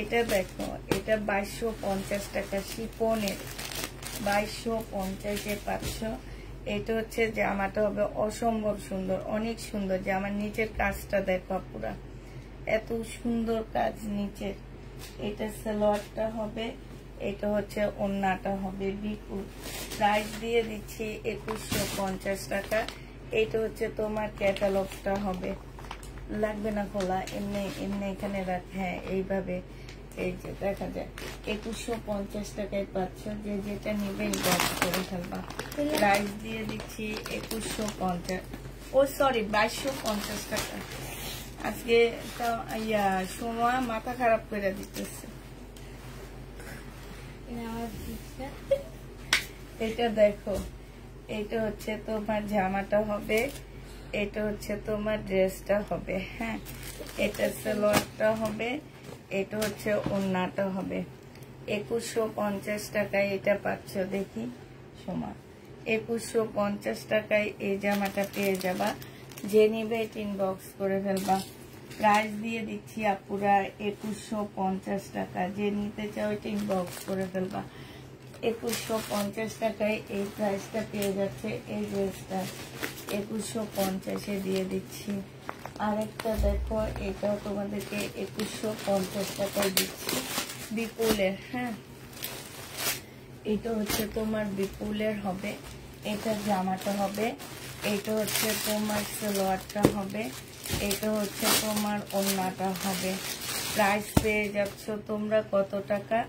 এটা দেখো, এটা 2250 টাকা শিফনের। 2250-এ পাচ্ছ। এটা হচ্ছে জামাটা হবে অসম্ভব সুন্দর, অনেক সুন্দর। জামার নিচের কাজটা দেখো পুরা, এত সুন্দর কাজ নিচের। এটা সালোয়ারটা হবে, এটা হচ্ছে ওন্নাটা হবে। বিপুল প্রাইস দিয়ে দিচ্ছি 2150 টাকা। এটা হচ্ছে তোমার ক্যাটালগটা হবে। লাগবে না খোলা, এমনি এমনি এখানে রাখ। হ্যাঁ, এইভাবে এই যে দেখা যায়। 2150 টাকায় পাচ্ছ। যে যেটা নিবে ইনবক্স করে ফেলবা। প্রাইস দিয়ে দিচ্ছি 2150। ও সরি, 2250 টাকা। আজকে সময় মাথা খারাপ করে দিতেছে। এটা দেখো, এটা হচ্ছে তোমার জামাটা হবে, এটা হচ্ছে তোমার ড্রেসটা হবে। হ্যাঁ, এটা সালোয়ারটা হবে, এটা হচ্ছে ওন্নাটা হবে। 2150 টাকায় এটা পাচ্ছ। দেখি সময়, 2150 টাকায় এই জামাটা পেয়ে যাবা। যে নিবে ইনবক্স করে ফেলবা। প্রাইস দিয়ে দিচ্ছি আপুরা 2150 টাকা। যে নিতে চাও ইনবক্স করে ফেলবা। 2150 টাকায় এই প্রাইসটা পেয়ে যাচ্ছে। এই ড্রেসটা 2150-এ দিয়ে দিচ্ছি। আরেকটা দেখো, এটাও তোমাদেরকে 2150 টাকায় দিচ্ছি, বিপুলের। হ্যাঁ, এটা হচ্ছে তোমার বিপুলের হবে। এটা জামাটা হবে, এটা হচ্ছে তোমার সালোয়ারটা হবে, এটা হচ্ছে তোমার ওন্নাটা হবে। প্রাইস পেয়ে যাচ্ছ তোমরা কত টাকা?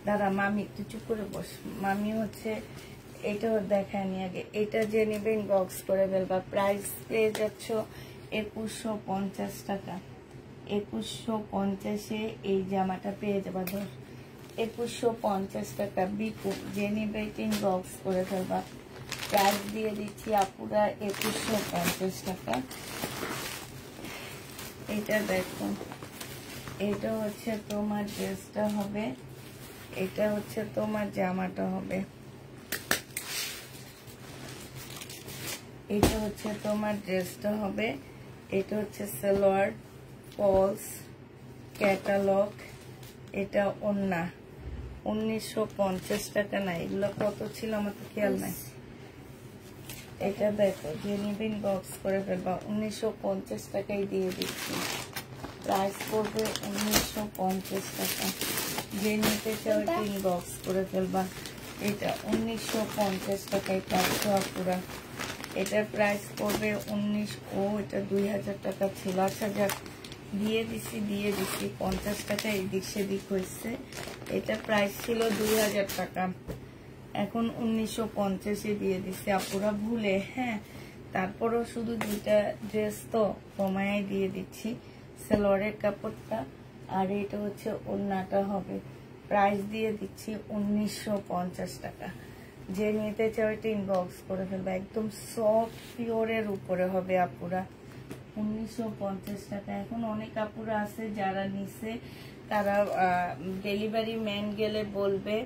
দাদা মামি একটু চুপ করে বস। মামি হচ্ছে এটাও দেখায়নি আগে। এটা যে নেবে ইনবক্স করে ফেলবা। প্রাইস পেয়ে যাচ্ছ 2150 টাকা। 2150-এ এই জামাটা পেয়ে যাবা। ধর 2150 টাকা। বিপুল যে নেবে ইনবক্স করে ফেলবা। প্রাইস দিয়ে দিচ্ছি আপুরা 2150 টাকা। এটা দেখো, এটা হচ্ছে তোমার ড্রেসটা হবে, এটা হচ্ছে তোমার জামাটা হবে, এটা হচ্ছে তোমার ড্রেসটা হবে, এটা হচ্ছে সালোয়ার, ফলস, ক্যাটালগ, এটা ওন্না। 1950 টাকা। না, এগুলো কত ছিল আমার তো খেয়াল নাই। এটা দেখো, যে নিবে ইনবক্স করে ফেলবা। 1950 টাকায় দিয়ে দিচ্ছি। প্রাইস পড়বে 1950 টাকা। যে নিতে চাও ইনবক্স করে ফেলবা। এটা 1950 টাকায় পাচ্ছ আপুরা। এটার প্রাইস পড়বে 19। ও, এটা 2000 টাকা ছিল। আচ্ছা যাক, দিয়ে দিছি 50 টাকা এদিক সেদিক হয়েছে। এটা প্রাইস ছিল 2000 টাকা, এখন 1950-এ দিয়ে দিচ্ছে আপুরা ভুলে। হ্যাঁ, তারপরও শুধু দুইটা ড্রেস তো কমায় দিয়ে দিচ্ছি। সালোয়ারের কাপড়টা আর এটা হচ্ছে ওন্নাটা হবে। প্রাইস দিয়ে দিচ্ছি 1950 টাকা। যে নিতে চাও এটা ইনবক্স করে ফেলবে। একদম সফট পিওরের উপরে হবে আপুরা। 1950 টাকা। এখন অনেক আপুরা আছে যারা নিছে, তারা ডেলিভারি ম্যান গেলে বলবে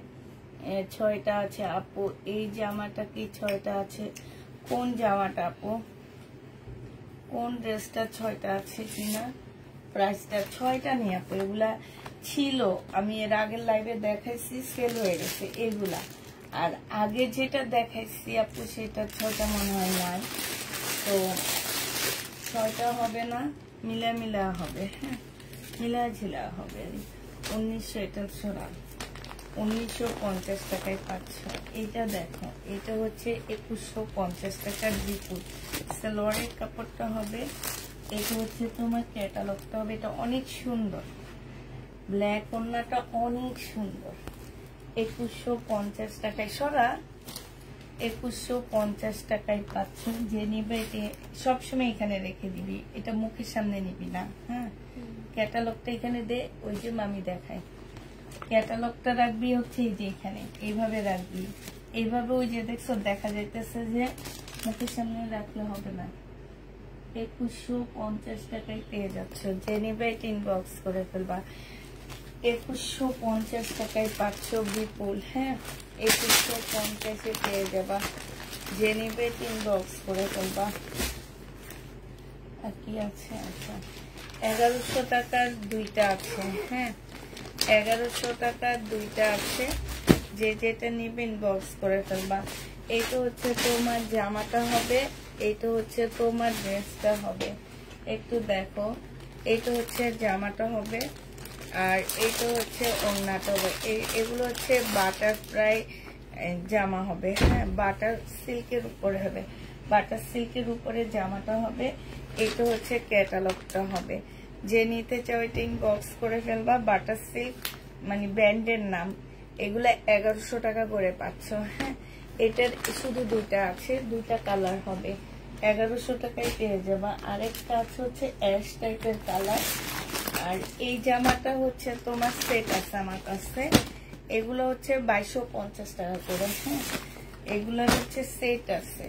6টা আছে আপু। এই জামাটা কি 6টা আছে? কোন জামাটা আপু? কোন ড্রেসটা 6টা আছে কিনা? প্রাইসটা 6টা নেই আপু, এগুলা ছিল, আমি এর আগের লাইভে দেখাইছি, সেল হয়ে গেছে এগুলা। আর আগে যেটা দেখাইছি আপু সেটা 6টা মনে হয় নাই, তো 6টা হবে না, মিলা হবে। হ্যাঁ, মিলা ঝিলা হবে। 1900 এটা ছড়া 1950 টাকায় পাচ্ছ। এটা দেখো, এটা হচ্ছে 2150 টাকার বিপুল। সালোয়ারের কাপড়টা হবে, এটা হচ্ছে তোমার ক্যাটালগটা হবে, এটা অনেক সুন্দর, ব্ল্যাক ওড়নাটা অনেক সুন্দর। 2150 টাকায় সরা, 2150 টাকায় পাচ্ছ। যে নিবে সবসময় এখানে রেখে দিবি, এটা মুখের সামনে নিবি না। হ্যাঁ, ক্যাটালগটা এখানে দে, ওই যে মামি দেখায়, ক্যাটালগটা রাখবি হচ্ছে এই যে এখানে, এইভাবে রাখবি, এইভাবে ওই যে দেখছো দেখা যাইতেছে যে মুখের সামনে রাখলে হবে না। 2150 টাকায় পেয়ে যাচ্ছ। যে নিবে ইনবক্স করে ফেলবা। 2150 টাকায় পাচ্ছ বিপুল। হ্যাঁ, 2150-এ পেয়ে যাবা। যে নিবে ইনবক্স করে ফেলবা। আর কি আছে? আচ্ছা, 1100 টাকার দুইটা আছে। হ্যাঁ, 1100 টাকার দুইটা আছে। যে যেটা নিবে ইনবক্স করে ফেলবা। এইটা হচ্ছে তোমার জামাটা হবে, এইটা হচ্ছে তোমার ড্রেসটা হবে। একটু দেখো, এইটা হচ্ছে জামাটা হবে, আর এইটা হচ্ছে ওড়নাটা হবে। এগুলো হচ্ছে বাটারফ্লাই জামা হবে। হ্যাঁ, বাটার সিল্কের উপরে হবে, বাটার সিল্কের উপরে জামাটা হবে। এইটা হচ্ছে ক্যাটালগটা হবে। যে নিতে চাও এটা ইনবক্স করে ফেলবা। বাটার সিল্ক মানে ব্র্যান্ডের নাম। এগুলা 1100 টাকা করে পাচ্ছ। হ্যাঁ, এটার শুধু দুইটা আছে, দুইটা কালার হবে, 1100 টাকায় পেয়ে যাবা। আরেকটা আছে হচ্ছে অ্যাশ টাইপের কালার। আর এই জামাটা হচ্ছে তোমার সেট আছে আমার কাছে, এগুলো হচ্ছে 2250 টাকা করে। হ্যাঁ, এগুলোর হচ্ছে সেট আছে।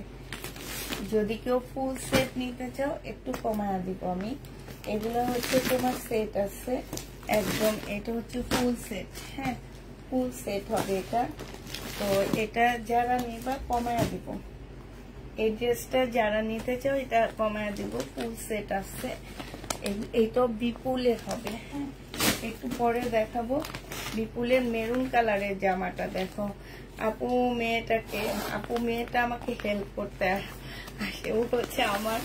যদি কেউ ফুল সেট নিতে চাও একটু কমায়া দিব আমি। এগুলো হচ্ছে তোমার সেট আছে একদম, এটা হচ্ছে ফুল সেট। হ্যাঁ, ফুল সেট হবে এটা। তো এটা যারা নিবা কমায়া দিব, এই ড্রেসটা যারা নিতে চাও এটা কমায়া দিব, ফুল সেট আছে। এইটা বিপুলের হবে। হ্যাঁ, একটু পরে দেখাবো। বিপুলের মেরুন কালারের জামাটা দেখো। আপু মেয়েটা আমাকে হেল্প করতে আসে, ও হচ্ছে আমার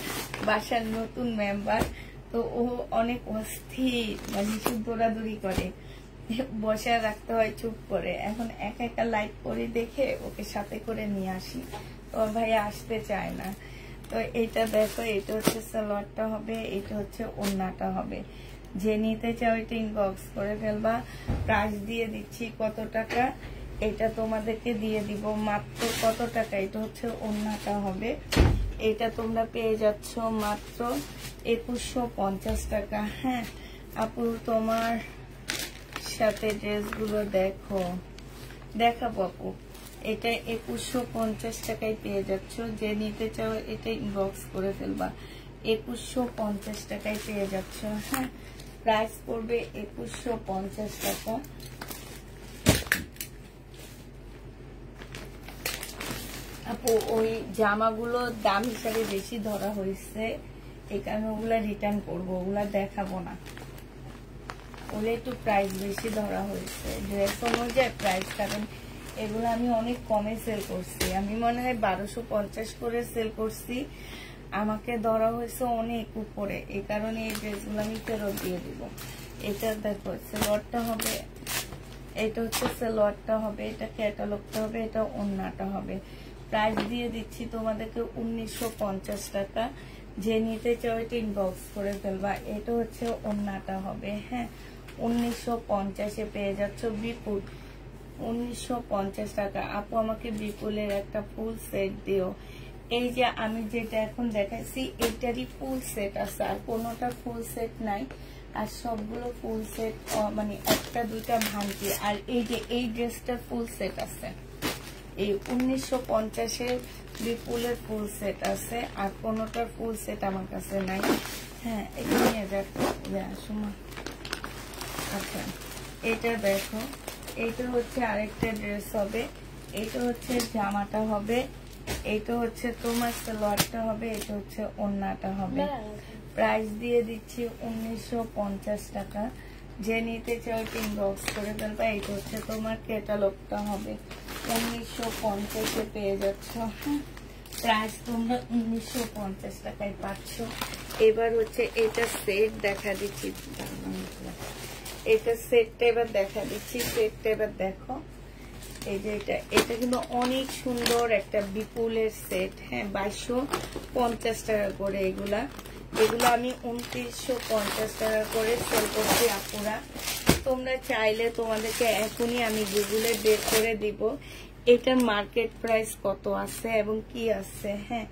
বাসার নতুন মেম্বার। তো ও অনেক অস্থির, মানে শুধু দৌড়াদৌড়ি করে, বসায় রাখতে হয় চুপ করে। এখন একা একা লাইট করে দেখে ওকে সাথে করে নিয়ে আসি, তো ভাই আসতে চায় না। তো এইটা দেখো, এটা হচ্ছে সালোয়ারটা হবে, এটা হচ্ছে ওড়নাটা হবে। যে নিতে চাও এটা ইনবক্স করে ফেলবা। প্রাইস দিয়ে দিচ্ছি কত টাকা, এটা তোমাদেরকে দিয়ে দিব মাত্র কত টাকা। এটা হচ্ছে ওড়নাটা হবে, এটা তোমরা পেয়ে যাচ্ছ মাত্র 2150 টাকা। হ্যাঁ আপু, তোমার সাথে ড্রেসগুলো দেখাবো আপু। এটা 2150 টাকায় পেয়ে যাচ্ছ। যে নিতে চাও এটা ইনবক্স করে ফেলবা। 2150 টাকায় পেয়ে যাচ্ছ। হ্যাঁ, প্রাইস পড়বে 2150 টাকা। আপু ওই জামাগুলো দাম হিসাবে বেশি ধরা হয়েছে, এই কারণে ওগুলা রিটার্ন করবো, ওগুলা দেখাবো না। ওগুলো একটু প্রাইস বেশি ধরা হয়েছে, ড্রেস অনুযায়ী প্রাইস। কারণ এগুলো আমি অনেক কমে সেল করছি, আমি মনে হয় 1250 করে সেল করছি, আমাকে ধরা হয়েছে অনেক উপরে। এই কারণে এই ড্রেসগুলো আমি ফেরত দিয়ে দিব। এটা দেখো সালোয়ারটা হবে, এটা হচ্ছে সালোয়ারটা হবে, এটা ক্যাটালগটা হবে, এটা ওড়নাটা হবে। প্রাইস দিয়ে দিচ্ছি তোমাদেরকে 1950 টাকা। যে নিতে চাও এটা ইনবক্স করে ফেলবা। এটা হচ্ছে ওড়নাটা হবে। হ্যাঁ, 1950-এ পেয়ে যাচ্ছ বিপুল। 1950 টাকা। আপু আমাকে বিপুলের একটা ফুল সেট দিও। এই যে আমি যেটা এখন দেখাচ্ছি এটারই ফুল সেট আছে, আর কোনোটা ফুল সেট নাই। আর সবগুলো ফুল সেট, মানে একটা দুইটা ভাঙতি। আর এই যে এই ড্রেসটার ফুল সেট আছে, এই 1950-এর বিপুলের ফুল সেট আছে, আর কোনোটার ফুল সেট আমার কাছে নাই। হ্যাঁ, এটা নিয়ে দেখো। আচ্ছা, এটা দেখো, এইটা হচ্ছে আরেকটা ড্রেস হবে, এইটা হচ্ছে জামাটা হবে, এইটা হচ্ছে তোমার সালোয়ারটা হবে, এটা হচ্ছে ওড়নাটা হবে। প্রাইস দিয়ে দিচ্ছি 1950 টাকা। যে নিতে চাও ইনবক্স করে ফেলবা। এইটা হচ্ছে তোমার ক্যাটালগটা হবে, 1950-এ পেয়ে যাচ্ছ। প্রাইস তোমরা 1950 টাকায় পাচ্ছ। এবার হচ্ছে এটা সেট দেখা দিচ্ছি, এটা সেটটা এবার দেখা দিচ্ছি। সেটটা এবার দেখো, এই যে এটা কিন্তু অনেক সুন্দর একটা বিপুলের সেট। হ্যাঁ, 2250 টাকা করে। এগুলো আমি 2950 টাকা করে সেল করছি আপুরা। তোমরা চাইলে তোমাদেরকে এখনই আমি গুগলে বের করে দিব এটার মার্কেট প্রাইস কত আছে এবং কি আছে। হ্যাঁ,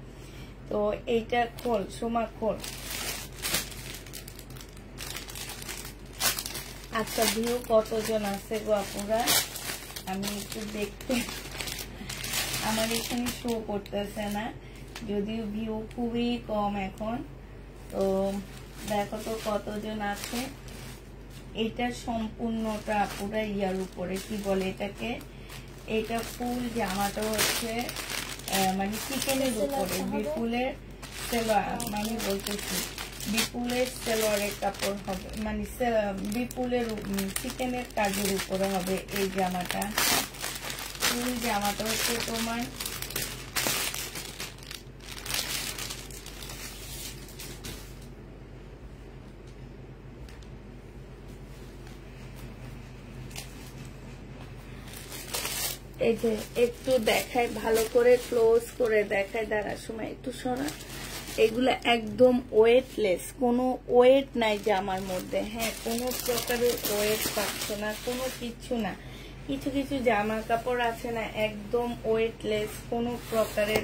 তো এইটা খোল, সোমা খোল। আচ্ছা, ভিউ কতজন আছে গো আপুরা? আমি একটু দেখতে, আমার এখানে শো করতেছে না, যদিও ভিউ খুবই কম এখন। তো দেখো তো কতজন আছে। এটা সম্পূর্ণটা আপুরা ইয়ার উপরে, কি বলে এটাকে, এটা ফুল জামাটা হচ্ছে মানে চিকেনের উপরে, বিপুলের সেলোয়ার, মানে বলতেছি বিপুলের সেলোয়ারের কাপড় হবে, মানে বিপুলের চিকেনের কাজের উপরে হবে এই জামাটা। ফুল জামাটা হচ্ছে তোমার এই যে একটু দেখায়, ভালো করে ক্লোজ করে দেখায়, দাঁড়ার সময় একটু সরা। এগুলো একদম ওয়েটলেস, কোনো ওয়েট নাই জামার মধ্যে। হ্যাঁ, কোনো প্রকারের ওয়েট পাচ্ছ না, কোনো কিছু না। কিছু কিছু জামা কাপড় আছে না একদম ওয়েটলেস, কোনো প্রকারের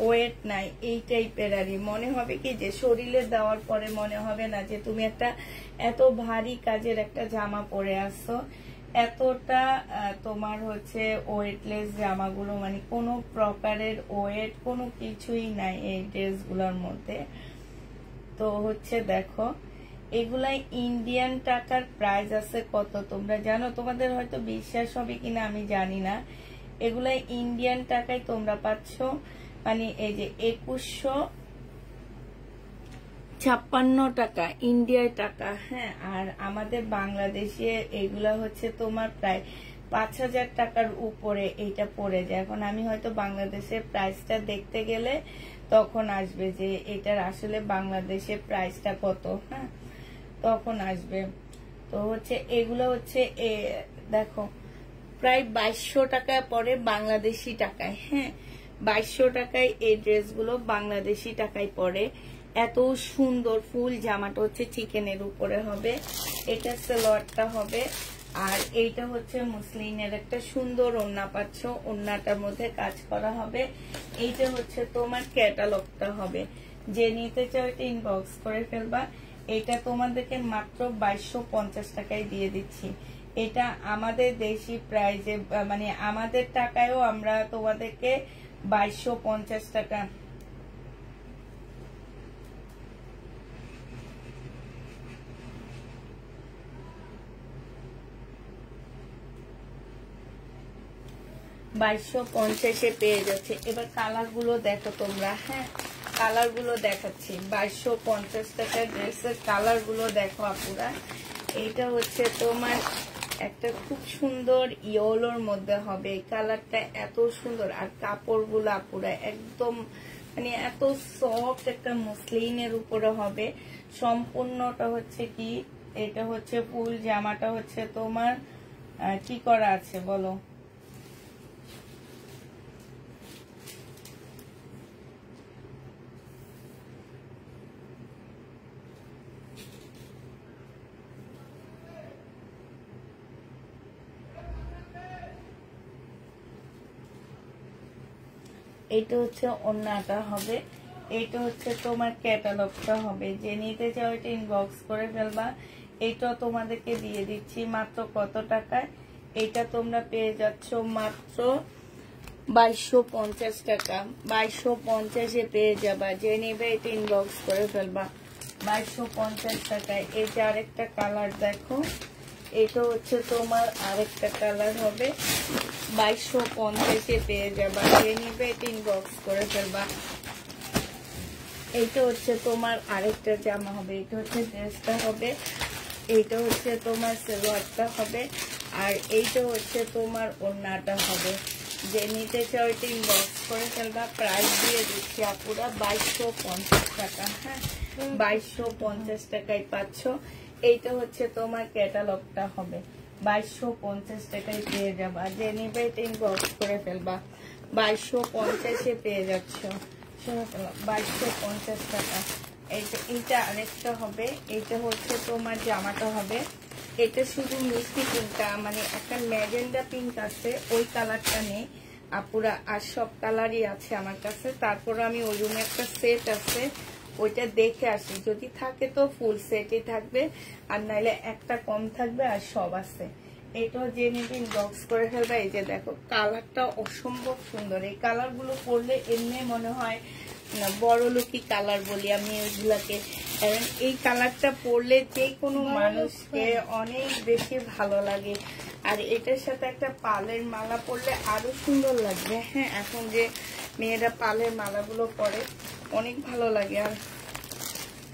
ওয়েট নাই, এই টাইপের। আরই মনে হবে কি যে শরীরে দেওয়ার পরে মনে হবে না যে তুমি একটা এত ভারী কাজের একটা জামা পরে আসছো। এতটা তোমার হচ্ছে ওয়েটলেস জামাগুলো, মানে কোনো প্রকারের ওয়েট কোনো কিছুই নাই এই ড্রেসগুলোর মধ্যে। তো হচ্ছে দেখো, এগুলাই ইন্ডিয়ান টাকার প্রাইস আছে কত তোমরা জানো? তোমাদের হয়তো বিশ্বাস হবে কিনা আমি জানি না। এগুলাই ইন্ডিয়ান টাকায় তোমরা পাচ্ছ, মানে এই যে 2156 টাকা ইন্ডিয়ার টাকা। হ্যাঁ, আর আমাদের বাংলাদেশে এগুলা হচ্ছে তোমার প্রায় 5000 টাকার উপরে এইটা পড়ে যায়। এখন আমি হয়তো বাংলাদেশের প্রাইসটা দেখতে গেলে তখন আসবে যে এটার আসলে বাংলাদেশের প্রাইসটা কত। হ্যাঁ, তখন আসবে। তো হচ্ছে এগুলো হচ্ছে দেখো প্রায় 2200 টাকা পরে বাংলাদেশি টাকায়। হ্যাঁ, 2200 টাকায় এই ড্রেসগুলো বাংলাদেশি টাকায় পড়ে। এত সুন্দর ফুল জামাটা হচ্ছে চিকেনের উপরে হবে, এটা সালোয়ারটা হবে, আর এইটা হচ্ছে মুসলিনের একটা সুন্দর ওড়না পাচ্ছ, ওড়নাটার মধ্যে কাজ করা হবে। এইটা হচ্ছে তোমার ক্যাটালগটা হবে। যে নিতে চাও এটা ইনবক্স করে ফেলবা। এটা তোমাদেরকে মাত্র 2250 টাকায় দিয়ে দিচ্ছি। এটা আমাদের দেশি প্রাইজে, মানে আমাদের টাকায়ও আমরা তোমাদেরকে 2250 টাকা। $2250 পেয়ে যাচ্ছে। এবার কালার গুলো দেখো তোমরা। হ্যাঁ, কালার গুলো দেখাচ্ছি। 2250 টাকার ড্রেসের কালার গুলো দেখো আপুরা। এইটা হচ্ছে তোমার একটা খুব সুন্দর ইয়েলোর মধ্যে হবে, এই কালারটা এত সুন্দর। আর কাপড় গুলো আপুরা একদম মানে এত সফট, একটা মসলিনের উপরে হবে সম্পূর্ণটা। হচ্ছে কি, এটা হচ্ছে ফুল জামাটা হচ্ছে তোমার কি করা আছে বলো? এইটা হচ্ছে ওড়নাটা হবে, এইটা হচ্ছে তোমার ক্যাটালগটা হবে। যে নিতে চাও এটা ইনবক্স করে ফেলবা। এইটা তোমাদেরকে দিয়ে দিচ্ছি মাত্র কত টাকায়? এইটা তোমরা পেয়ে যাচ্ছ মাত্র 2250 টাকা। 2250-এ পেয়ে যাবা। যে নেবে এটা ইনবক্স করে ফেলবা 2250 টাকায়। এই যে আরেকটা কালার দেখো, এটা হচ্ছে তোমার আরেকটা কালার হবে, 2250-এ পেয়ে যাবা। যে নিবে এটা ইনবক্স করে ফেলবা। এইটা হচ্ছে তোমার আরেকটা জামা হবে, এটা হচ্ছে ড্রেসটা হবে, এইটা হচ্ছে তোমার সালোয়ারটা হবে, আর এইটা হচ্ছে তোমার ওড়নাটা হবে। যে নিতে চাও এটা ইনবক্স করে ফেলবা। প্রাইস দিয়ে দিচ্ছি আপুরা 2250 টাকা। হ্যাঁ 2250 টাকায় পাচ্ছ। এইটা হচ্ছে তোমার ক্যাটালগটা হবে, 2250 টাকায় পেয়ে যাবা। যে নিবে এটা ইনবক্স করে ফেলবা, 2250 পেয়ে যাচ্ছ। 2250 টাকা। এইটা আরেকটা হবে, এইটা হচ্ছে তোমার জামাটা হবে। এটা শুধু মিষ্টি পিঙ্কটা, মানে একটা ম্যাজেন্ডা পিঙ্ক আছে, ওই কালারটা নেই আপুরা, আর সব কালারই আছে আমার কাছে। তারপর আমি ওই রুমে একটা সেট আছে, ওইটা দেখে আসি, যদি থাকে তো ফুল সেটই থাকবে, আর নাইলে একটা কম থাকবে, আর সব আছে। এটাও যে নিয়ে ইনবক্স করে ফেলবে। এই যে দেখো কালারটা অসম্ভব সুন্দর, এই কালারগুলো পরলে এমনি মনে হয় না বড় লোকই কালার বলি আমি ওইগুলাকে, কারণ এই কালারটা পরলে যে কোনো মানুষকে অনেক বেশি ভালো লাগে। আর এটার সাথে একটা পালের মালা পরলে আরো সুন্দর লাগবে। হ্যাঁ এখন যে মেয়েরা পালের মালাগুলো পরে অনেক ভালো লাগে। আর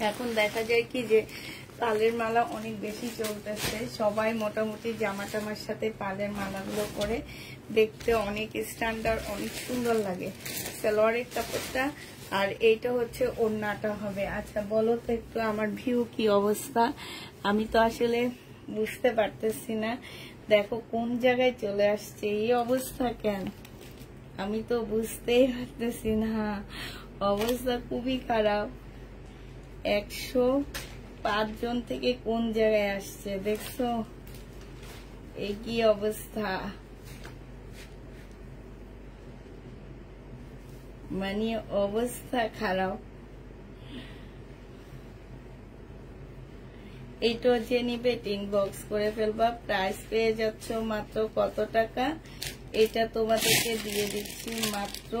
এখন দেখা যায় কি যে পালের মালা অনেক বেশি চলতেছে, সবাই মোটামুটি জামা টামার সাথে পালের মালাগুলো পরে দেখতে অনেক স্ট্যান্ডার্ড, অনেক সুন্দর লাগে সালোয়ারের কাপড়টা। আর এইটা হচ্ছে ওড়নাটা হবে। আচ্ছা বলো তো একটু আমার ভিউ কি অবস্থা, আমি তো আসলে বুঝতে পারতেছি না। দেখো কোন জায়গায় চলে আসছে, এই অবস্থা কেন আমি তো বুঝতেই পারতেছি না, অবস্থা খুবই খারাপ। 105 জন থেকে কোন জায়গায় আসছে দেখছো, এই কি অবস্থা, মানে অবস্থা খারাপ। এইটা যে নিবে ইনবক্স করে ফেলবা। প্রাইস পেয়ে যাচ্ছ মাত্র কত টাকা, এটা তোমাদেরকে দিয়ে দিচ্ছি মাত্র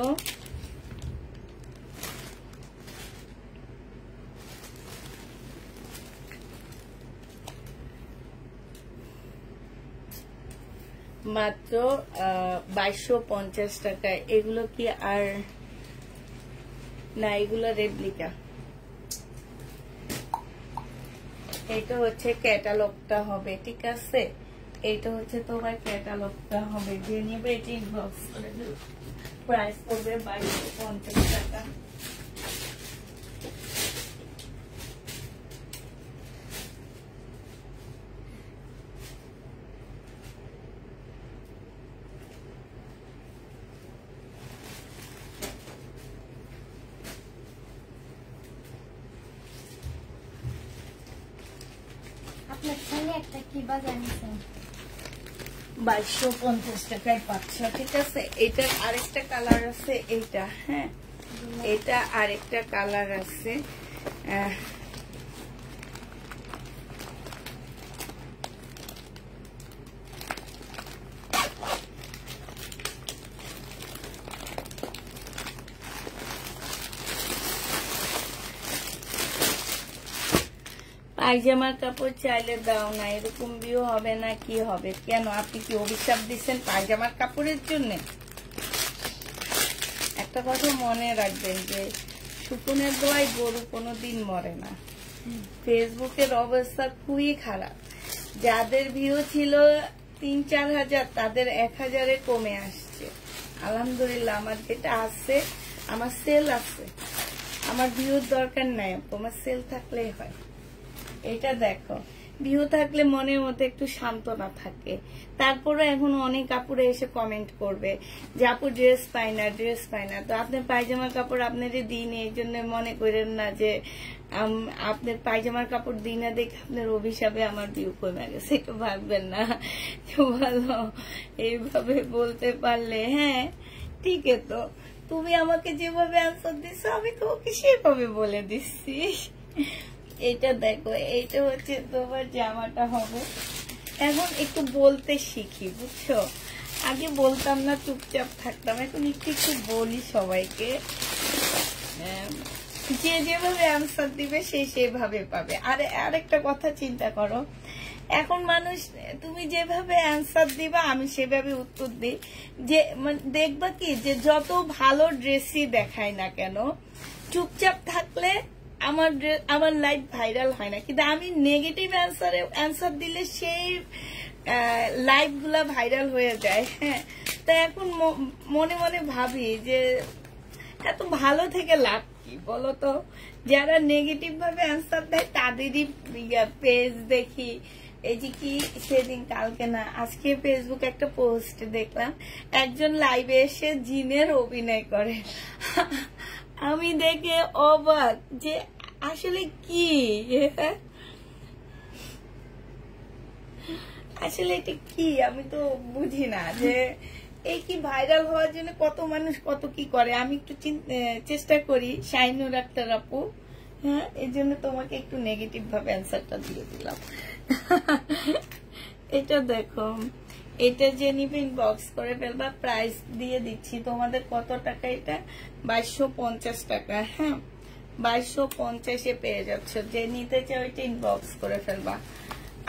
মাত্র 2250 টাকায়। এগুলো কি আর না, এগুলো রেপ্লিকা। এটা হচ্ছে ক্যাটালগটা হবে, ঠিক আছে, এইটা হচ্ছে তোমার ক্যাটালগটা হবে। যে নিবে এটি ইনবক্স করে দেব। প্রাইস পড়বে 2250 টাকা। আপনার ছেলে একটা কি বাজার নিছেন 2250 টাকায় পাচ্ছ, ঠিক আছে। এটার আরেকটা কালার আছে, এইটা হ্যাঁ এটা আরেকটা কালার আছে। পায়জামার কাপড় চাইলে দাও না, এরকম ভিউ হবে না, কি হবে কেন, আপনি কি অভিশাপ দিচ্ছেন পায়জামার কাপড়ের জন্য? একটা কথা মনে রাখবেন যে শুকুনের দোয়ায় গরু কোনোদিন মরে না। ফেসবুকের অবস্থা খুবই খারাপ, যাদের ভিউ ছিল 3-4 হাজার তাদের 1000-এ কমে আসছে। আলহামদুলিল্লাহ আমার যেটা আছে, আমার সেল আছে, আমার ভিউর দরকার নাই, তোমার সেল থাকলেই হয়। এটা দেখো ভিউ থাকলে মনের মধ্যে একটু সান্ত্বনা থাকে। তারপরে এখন অনেক কাপড়ে এসে কমেন্ট করবে যে আপু ড্রেস পাই না, ড্রেস পাই না। তো আপনার পায়জামার কাপড় আপনাদের দিই না, এই জন্য মনে করেন না যে আপনার পায়জামার কাপড় দিই না দেখে আপনার অভিশাপে আমার ভিউ কমে গেছে, একটু ভাববেন না। ভালো এইভাবে বলতে পারলে, হ্যাঁ ঠিক আছে, তো তুমি আমাকে যেভাবে আনসার দিচ্ছ আমি তোমাকে সেভাবে বলে দিচ্ছি। এইটা দেখো, এইটা হচ্ছে তোমার জামাটা হবে। এখন একটু বলতে শিখি, বুঝছো, আগে বলতাম না, চুপচাপ থাকতাম, এখন একটু একটু বলি সবাইকে। যে যেভাবে আনসার দিবে সে সেভাবে পাবে। আর আরেকটা কথা চিন্তা করো, এখন মানুষ তুমি যেভাবে অ্যান্সার দিবা আমি সেভাবে উত্তর দিই। যে দেখবা কি যে যত ভালো ড্রেসই দেখায় না কেন, চুপচাপ থাকলে আমার লাইফ ভাইরাল হয় না, কিন্তু আমি নেগেটিভ অ্যান্সার দিলে সেই লাইফ গুলা ভাইরাল হয়ে যায়। হ্যাঁ, তা এখন মনে মনে ভাবি যে এত ভালো থেকে লাভ কি বলো তো? যারা নেগেটিভ ভাবে অ্যান্সার দেয় তাদেরই পেজ দেখি। এই যে কি সেদিন কালকে না আজকে ফেসবুক একটা পোস্ট দেখলাম, একজন লাইভে এসে জিনের অভিনয় করে। আমি দেখে অবাক যে আসলে কি, আসলে এটা কি আমি তো বুঝি না। যে এই কি ভাইরাল হওয়ার জন্য কত মানুষ কত কি করে। আমি একটু চেষ্টা করি শাইনুর আক্তার আপু, হ্যাঁ, এই জন্য তোমাকে একটু নেগেটিভ ভাবে অ্যান্সারটা দিয়ে দিলাম। এটা দেখো, এটা যে নিবে ইনবক্স করে ফেলবা, প্রাইস দিয়ে দিচ্ছি তোমাদের কত টাকা, এটা 2250 টাকা। হ্যাঁ, 2250-এ পেয়ে যাচ্ছে। যে নিতে চাও ওইটা ইনবক্স করে ফেলবা।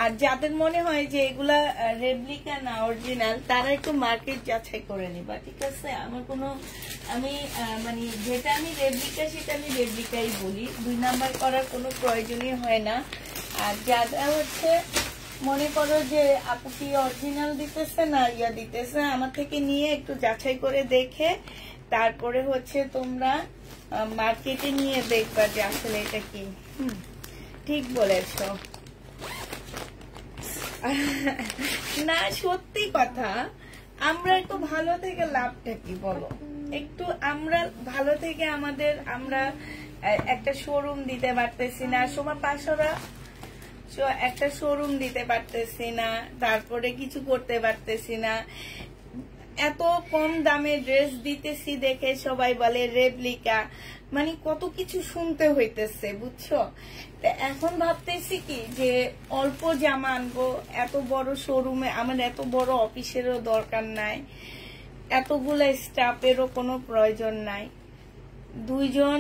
আর যাদের মনে হয় যে এগুলা রেপ্লিকা না অরিজিনাল, তারা একটু মার্কেট যাচাই করে নিবা, ঠিক আছে? আমার কোনো আমি মানে যেটা আমি রেপ্লিকা সেটা আমি রেপ্লিকাই বলি, 2 নাম্বার করার কোনো প্রয়োজনই হয় না। আর যারা হচ্ছে মনে করো যে আপু কি অরিজিনাল দিতেছে না ইয়া দিতেছে, আমার থেকে নিয়ে একটু যাচাই করে দেখে তারপরে হচ্ছে তোমরা মার্কেটে নিয়ে দেখবা যে আসলে এটা কি। ঠিক বলেছ না, সত্যি কথা। আমরা একটু ভালো থেকে লাভটা কি বলো? একটু আমরা ভালো থেকে আমরা একটা শোরুম দিতে পারতেছি না, সময় পাশরা একটা শোরুম দিতে পারতেছি না, তারপরে কিছু করতে পারতেছি না। এত কম দামে ড্রেস দিতেছি দেখে সবাই বলে রেপ্লিকা, মানে কত কিছু শুনতে হইতেছে, বুঝছো? এখন ভাবতেছি কি যে অল্প জামা আনবো, এত বড় শোরুমে আমার এত বড় অফিসেরও দরকার নাই, এতগুলো স্টাফেরও কোনো প্রয়োজন নাই, 2 জন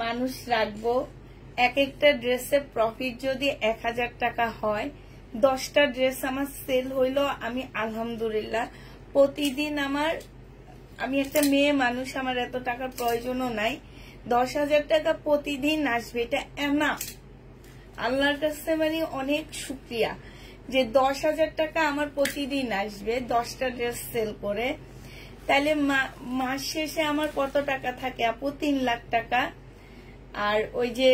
মানুষ রাখবো। এক একটা ড্রেসের প্রফিট যদি 1000 টাকা হয়, 10টা ড্রেস আমার সেল হইলো, আমি আলহামদুলিল্লাহ। প্রতিদিন আমি একটা মেয়ে মানুষ, আমার এত টাকার প্রয়োজনও নাই, 10,000 টাকা প্রতিদিন আসবে, এটা না আল্লাহর কাছে মানে অনেক শুকরিয়া যে 10,000 টাকা আমার প্রতিদিন আসবে 10টা ড্রেস সেল করে। তাহলে মাস শেষে আমার কত টাকা থাকে আপু? 3 লাখ টাকা। আর ওই যে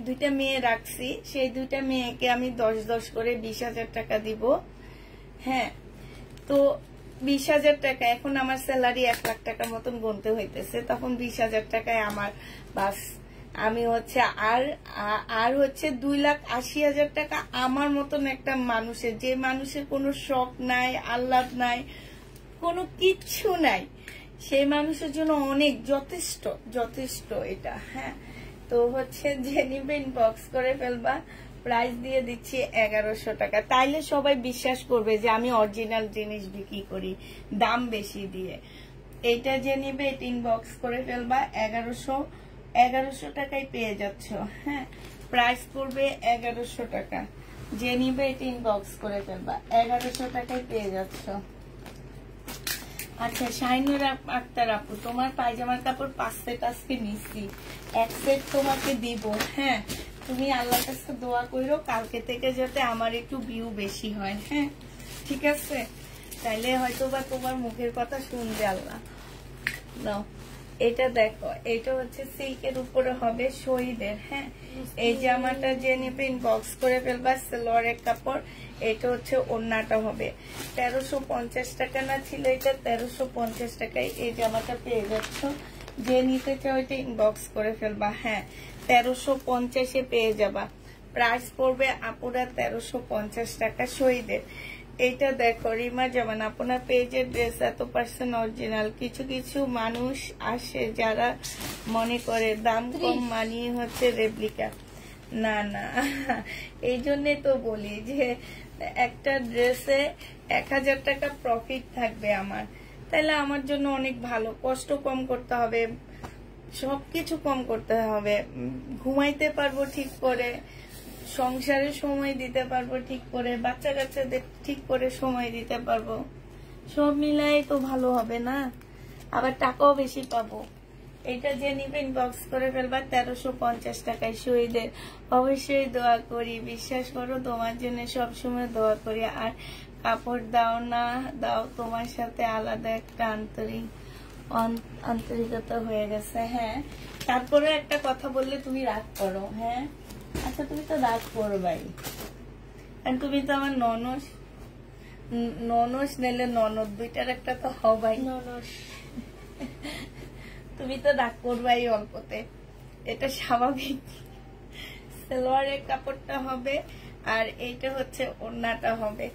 2টা মেয়ে রাখছি, সেই 2টা মেয়েকে আমি 10 করে 20,000 টাকা দিব। হ্যাঁ, তো 20,000 টাকা, এখন আমার স্যালারি 1 লাখ টাকার মতন গুনতে হইতেছে, তখন 20,000 টাকায় আমার বাস আমি হচ্ছে আর হচ্ছে 2,80,000 টাকা আমার মতন একটা মানুষের, যে মানুষের কোনো শখ নাই, আহ্লাদ নাই, কোনো কিচ্ছু নাই, সেই মানুষের জন্য অনেক যথেষ্ট এটা। হ্যাঁ, তো হচ্ছে যে নিবে ইনবক্স করে ফেলবা, প্রাইস দিয়ে দিচ্ছি 1100 টাকা। তাইলে সবাই বিশ্বাস করবে যে আমি অরিজিনাল জিনিস বিক্রি করি দাম বেশি দিয়ে। এইটা যে নিবে এটা ইনবক্স করে ফেলবা, 1100 টাকায় পেয়ে যাচ্ছ। হ্যাঁ, প্রাইস পড়বে 1100 টাকা। যে নিবে এটা ইনবক্স করে ফেলবা, 1100 টাকায় পেয়ে যাচ্ছ। আচ্ছা, শাইনুর আক্তার আপু, তোমার পায়জামার কাপড় 5 সেট আজকে নিচ্ছি, 1 সেট তোমাকে দিব। হ্যাঁ, তুমি আল্লাহর কাছে দোয়া করো কালকে থেকে যাতে আমার একটু ভিউ বেশি হয়। হ্যাঁ, ঠিক আছে? তাইলে হয়তো বা তোমার মুখের কথা শুনবে আল্লাহ। নাও, এটা দেখো, এটা হচ্ছে সিল্কের উপরে হবে শহীদের। হ্যাঁ, এই জামাটা যে নিবে ইনবক্স করে ফেলবা, সালোয়ারের কাপড়। এটা হচ্ছে ওড়নাটা হবে 1350 টাকা না ছিল, এটা 1350 টাকায় এই জামাটা পেয়ে যাচ্ছ। যে নিতে চাও এটা ইনবক্স করে ফেলবা। হ্যাঁ, 1350-এ পেয়ে যাবা। প্রাইস পড়বে আপুরা 1350 টাকা শহীদের। এইটা দেখো রিমা জামান, আপনার পেজের ড্রেস এত % অরিজিনাল। কিছু কিছু মানুষ আসে যারা মনে করে দাম কম মানিয়ে হচ্ছে রেপ্লিকা। না না, এই জন্যে তো বলি যে একটা ড্রেসে 1000 টাকা প্রফিট থাকবে আমার, তাহলে আমার জন্য অনেক ভালো। কষ্ট কম করতে হবে, সবকিছু কম করতে হবে, ঘুমাইতে পারবো ঠিক করে, সংসারে সময় দিতে পারবো ঠিক করে, বাচ্চা কাচ্চাদের ঠিক করে সময় দিতে পারবো, সব মিলাই তো ভালো হবে না? আবার টাকাও বেশি পাবো। এটা যে নিবে ইনবক্স করে ফেলবা, 1350 টাকায় শহীদের। অবশ্যই দোয়া করি, বিশ্বাস করো তোমার জন্য সবসময় দোয়া করি। আর কাপড় দাও না দাও, তোমার সাথে আলাদা একটা আন্তরিকতা হয়ে গেছে। হ্যাঁ, তারপরে একটা কথা বললে তুমি রাগ করো। হ্যাঁ, আচ্ছা তুমি তো রাগ করবাই, আর তুমি তো আমার ননস নিলে ননদ, দুইটার একটা তো হবাই। তুমি তো রাগ করবাই অল্পতে, এটা স্বাভাবিক। সালোয়ারের কাপড়টা হবে আর এইটা হচ্ছে ওড়নাটা হবে।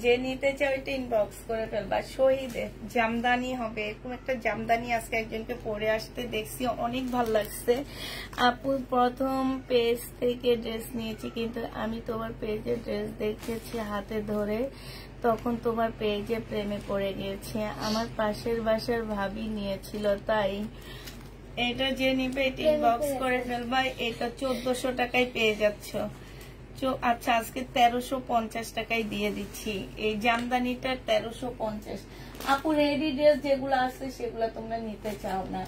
যে নিতে চাও এটা ইনবক্স করে ফেলবা। শহীদের জামদানি হবে, এরকম একটা জামদানি আজকে একজনকে পরে আসতে দেখছি, অনেক ভালো লাগছে। আপু প্রথম পেজ থেকে ড্রেস নিয়েছি, কিন্তু আমি তোমার পেজে ড্রেস দেখেছি হাতে ধরে, তখন তোমার পেজে প্রেমে পড়ে গিয়েছি। আমার পাশের বাসার ভাবি নিয়েছিল, তাই এটা যে নিবে এটা ইনবক্স করে ফেলবা। এটা 1400 টাকায় পেয়ে যাচ্ছ। আচ্ছা, আজকে 1350 টাকায় দিয়ে দিচ্ছি এই জামদানিটা, 1350। আপু রেডি ড্রেস যেগুলো আছে সেগুলো তোমরা নিতে চাও না।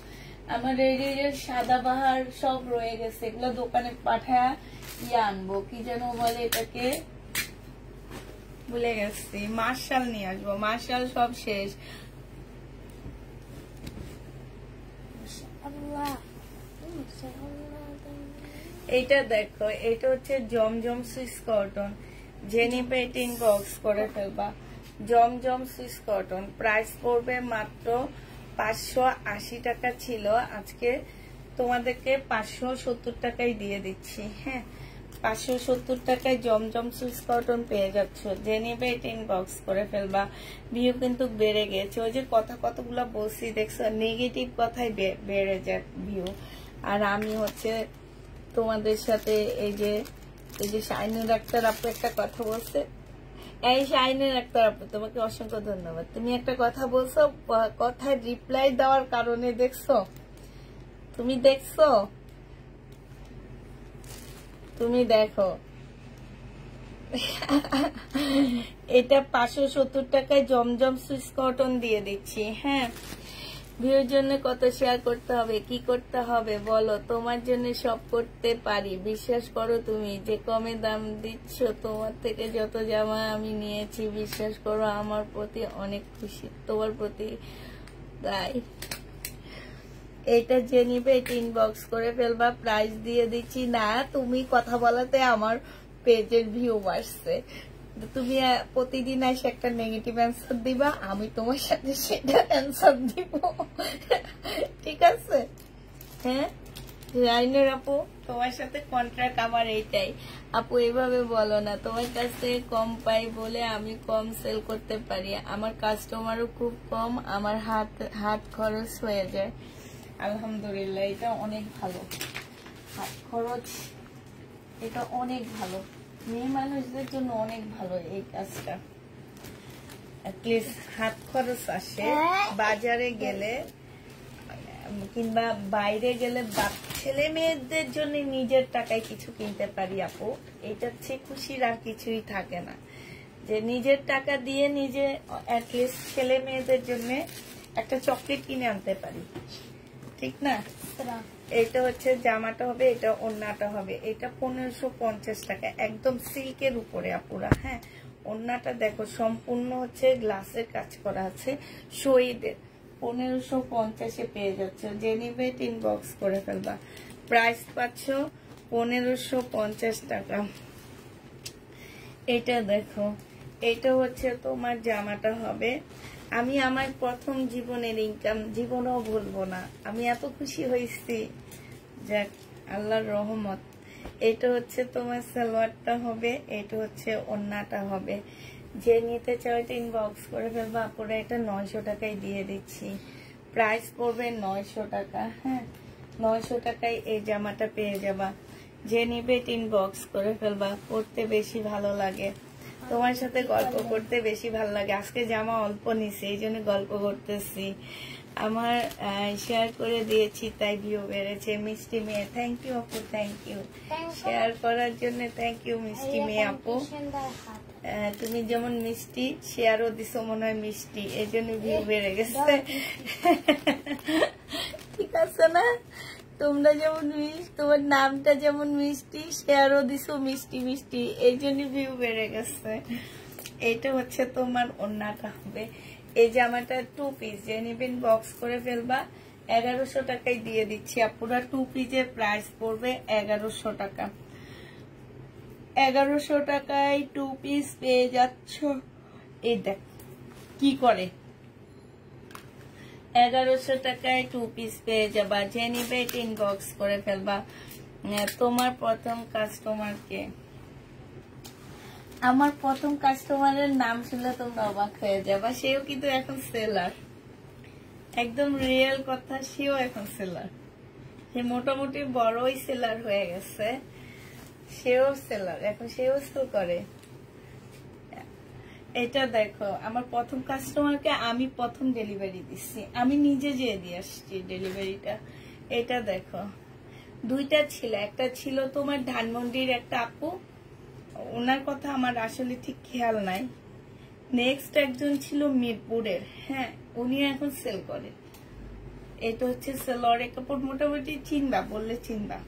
আমার রেডি ড্রেস সাদাবাহার সব রয়ে গেছে, এগুলো দোকানে পাঠায় আনবো, কি যেন বলে এটাকে, ভুলে গেছি। মার্শাল নিয়ে আসবো, মার্শাল সব শেষ। এইটা দেখো, এটা হচ্ছে জমজম সুইস কটন, জেনিপে ইনবক্স করে ফেলবা। জমজম সুইস কটন প্রাইস পড়বে মাত্র 580 টাকা ছিল, আজকে তোমাদেরকে 570 টাকায় দিয়ে দিচ্ছি। হ্যাঁ, 570 টাকায় জমজম সুইস কটন পেয়ে যাচ্ছ। জেনিপে ইনবক্স করে ফেলবা। ভিউ কিন্তু বেড়ে গেছে, ওই যে কতগুলো বলছি দেখছো, নেগেটিভ কথাই বেড়ে যায় ভিউ। আর আমি হচ্ছে তোমাদের সাথে এই যে শাইনুর আক্তার আপু একটা কথা বলছে, এই শাইনুর আক্তার আপু তোমাকে অসংখ্য ধন্যবাদ। তুমি একটা কথা বলছো, কথায় রিপ্লাই দেওয়ার কারণে দেখছো, তুমি দেখছো, তুমি দেখো এটা 570 টাকায় জমজম সুইস কটন দিয়ে দিচ্ছি। হ্যাঁ, ভিউর জন্য কত শেয়ার করতে হবে, কি করতে হবে বলো, তোমার জন্য সব করতে পারি, বিশ্বাস করো। তুমি যে কমে দাম দিচ্ছ, তোমার থেকে যত জামা আমি নিয়েছি, বিশ্বাস করো আমার প্রতি অনেক খুশি, তোমার প্রতি। তাই এইটা যে নিবে এটা ইনবক্স করে ফেলবা, প্রাইস দিয়ে দিচ্ছি। না, তুমি কথা বলাতে আমার পেজের ভিউ বাড়ছে, তুমি প্রতিদিন এসে একটা নেগেটিভ অ্যান্সার দিবা, আমি তোমার সাথে সেটা অ্যান্সার দিব, ঠিক আছে? হ্যাঁ, লাইনের আপু তোমার সাথে কন্ট্রাক্ট আমার এইটাই। আপু এভাবে বলো না, তোমার কাছে কম পাই বলে আমি কম সেল করতে পারি, আমার কাস্টমারও খুব কম, আমার হাত খরচ হয়ে যায়। আলহামদুলিল্লাহ, এটা অনেক ভালো, হাত খরচ এটা অনেক ভালো, মেয়ে মানুষদের জন্য অনেক ভালো এই কাজটা। হাত খরচ আসে, বাজারে গেলে কিংবা বাইরে গেলে ছেলে মেয়েদের জন্য নিজের টাকায় কিছু কিনতে পারি আপু, এটার চেয়ে খুশির আর কিছুই থাকে না, যে নিজের টাকা দিয়ে নিজে অ্যাটলিস্ট ছেলে মেয়েদের জন্য একটা চকলেট কিনে আনতে পারি, ঠিক না? এটা হচ্ছে জামাটা হবে, এটা ওড়নাটা হবে, এটা 1550 টাকা, একদম সিল্কের উপরে আপুরা। হ্যাঁ, ওড়নাটা দেখো সম্পূর্ণ হচ্ছে গ্লাসের কাজ করা আছে, শহীদের 1550-এ পেয়ে যাচ্ছে। যে নিবে ইনবক্স করে ফেলবা, প্রাইস পাচ্ছ 1550 টাকা। এটা দেখো, এটা হচ্ছে তোমার জামাটা হবে। আমি আমার প্রথম জীবনের ইনকাম জীবনেও ভুলবো না, আমি এত খুশি হয়েছি, যাক আল্লাহর রহমত। এটা হচ্ছে তোমার সালোয়ারটা হবে, এটা হচ্ছে ওড়নাটা হবে। যে নিতে চাও এটা ইনবক্স করে ফেলবা আপুরা, এটা 900 টাকায় দিয়ে দিচ্ছি, প্রাইস পড়বে 900 টাকা। হ্যাঁ, 900 টাকায় এই জামাটা পেয়ে যাবা। যে নিবে ইনবক্স করে ফেলবা, পড়তে বেশি ভালো লাগে, তোমার সাথে গল্প করতে বেশি ভালো লাগে। আজকে জামা অল্প নিছি, এই জন্য গল্প করতেছি, আমার শেয়ার করে দিয়েছি তাই ভিউ বেড়েছে। মিষ্টি মেয়ে, থ্যাংক ইউ আপু, থ্যাংক ইউ শেয়ার করার জন্য, থ্যাংক ইউ মিষ্টি মেয়ে আপু। তুমি যেমন মিষ্টি শেয়ারও দিছো মনে হয় মিষ্টি, এই জন্য ভিউ বেড়ে গেছে, ঠিক আছে না? তোমরা যেমন তোমার নামটা যেমন মিষ্টি, শেয়ারও দিছো মিষ্টি মিষ্টি, এই জন্য ভিউ বেড়ে গেছে। এইটা হচ্ছে তোমার ওড়নাটা হবে। এই জামাটা 2 পিস, যে নিবেন বক্স করে ফেলবা। 1100 টাকায় দিয়ে দিচ্ছি আপুরা। 2 পিসের প্রাইস পড়বে 1100 টাকা। 1100 টাকায় 2 পিস পেয়ে যাচ্ছ। এই দেখ কি করে, 1100 টাকায় 2 পিস পেয়ে যাবা। যে নিবে এটা ইনবক্স করে ফেলবা। তোমার প্রথম কাস্টমারকে, আমার প্রথম কাস্টমারের নাম শুনলে তোমরা অবাক হয়ে যাবা। সেও কিন্তু এখন সেলার, একদম রিয়েল কথা, সেও এখন সেলার। সে মোটামুটি বড়ই সেলার হয়ে গেছে, সেও সেলার এখন, সেও সেল করে। এটা দেখো, আমার প্রথম কাস্টমারকে আমি প্রথম ডেলিভারি দিচ্ছি, আমি নিজে যেয়ে দিয়ে আসছি ডেলিভারিটা। এটা দেখো, 2টা ছিল, একটা ছিল তোমার ধানমন্ডির একটা আপু, ওনার কথা আমার আসলে ঠিক খেয়াল নাই। নেক্সট একজন ছিল মিরপুরের, হ্যাঁ উনি এখন সেল করে। এটা হচ্ছে সেলরের কাপড়, মোটামুটি চিনবা, বললে চিনবা।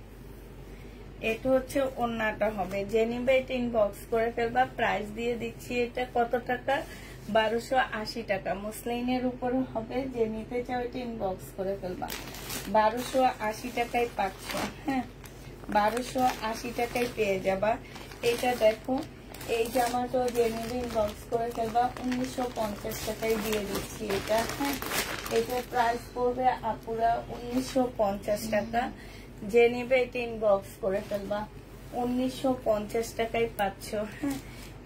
এটা হচ্ছে ওড়নাটা হবে। যে নিবে এটা ইনবক্স করে ফেলবা। প্রাইস দিয়ে দিচ্ছি এটা কত টাকা, 1280 টাকা। মুসলিনের উপরে হবে, যে নিতে চাও এটা ইনবক্স করে ফেলবা। 1280 টাকায় পাচ্ছ, হ্যাঁ 1280 টাকায় পেয়ে যাবা। এটা দেখো, এই জামাটা যে নিবে ইনবক্স করে ফেলবা। 1950 টাকায় দিয়ে দিচ্ছি এটা, হ্যাঁ এটা প্রাইস পড়বে আপুরা 1950 টাকা। যে নিবে এটা ইনবক্স করে ফেলবা। 1950 টাকায় পাচ্ছ, হ্যাঁ।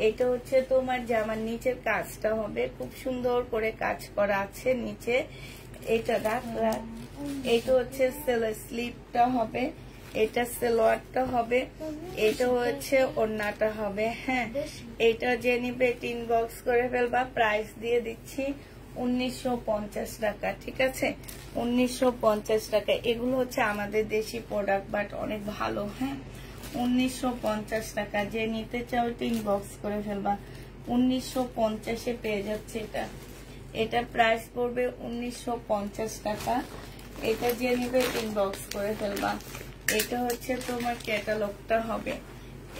এটা হচ্ছে তোমার জামার নিচের কাজটা হবে, খুব সুন্দর করে কাজ করা আছে নিচে। এটা এটা হচ্ছে স্লিপটা হবে, এটা সালোয়ারটা হবে, এটা হচ্ছে ওড়নাটা হবে, হ্যাঁ। এটা যে নিবে এটা ইনবক্স করে ফেলবা। প্রাইস দিয়ে দিচ্ছি 1950 টাকা, ঠিক আছে 1950 টাকা। এগুলো হচ্ছে আমাদের দেশি প্রোডাক্ট, বাট অনেক ভালো, হ্যাঁ 1950 টাকা। যে নিতে চাও এটা ইনবক্স করে ফেলবা। 1950-এ পেয়ে যাচ্ছে এটা। এটা প্রাইস পড়বে 1950 টাকা। এটা যে নিবে ইনবক্স করে ফেলবা। এটা হচ্ছে তোমার ক্যাটালগটা হবে,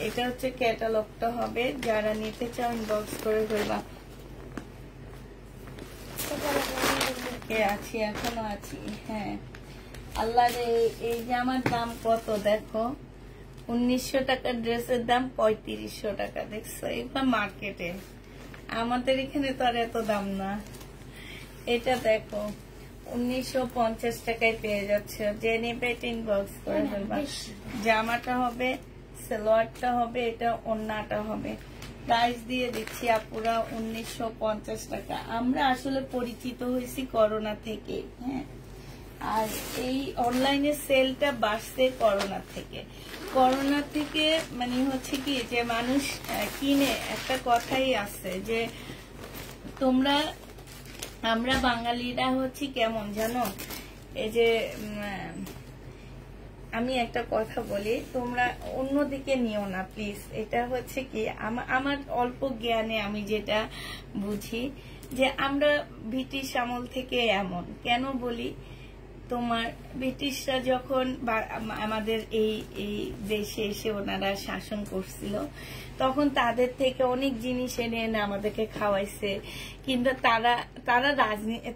এটা হচ্ছে ক্যাটালগটা হবে। যারা নিতে চাও ইনবক্স করে ফেলবা। আছি, এখনো আছি, হ্যাঁ। আল্লাহ রে, এই জামার দাম কত দেখো, 1900 টাকার ড্রেসের দাম 3500 টাকা। দেখছো এগুলো মার্কেটে, আমাদের এখানে তো আর এত দাম না। এটা দেখো 1950 টাকায় পেয়ে যাচ্ছে। যে নেবে এটা ইনবক্স করে ফেলবা। জামাটা হবে, সালোয়ারটা হবে, এটা ওড়নাটা হবে। প্রাইস দিয়ে দিচ্ছি আপুরা 1950 টাকা। আমরা আসলে পরিচিত হয়েছি করোনা থেকে, হ্যাঁ। আর এই অনলাইনে সেলটা বাড়ছে করোনা থেকে। করোনা থেকে মানে হচ্ছে কি, যে মানুষ কিনে, একটা কথাই আছে যে তোমরা, আমরা বাঙালিরা হচ্ছে কেমন জানো, এই যে আমি একটা কথা বলি, তোমরা অন্যদিকে নিও না প্লিজ। এটা হচ্ছে কি, আমার অল্প জ্ঞানে আমি যেটা বুঝি, যে আমরা ব্রিটিশ আমল থেকে এমন কেন বলি, তোমার ব্রিটিশরা যখন আমাদের এই দেশে এসে ওনারা শাসন করছিল, তখন তাদের থেকে অনেক জিনিস এনে এনে আমাদেরকে খাওয়াইছে। কিন্তু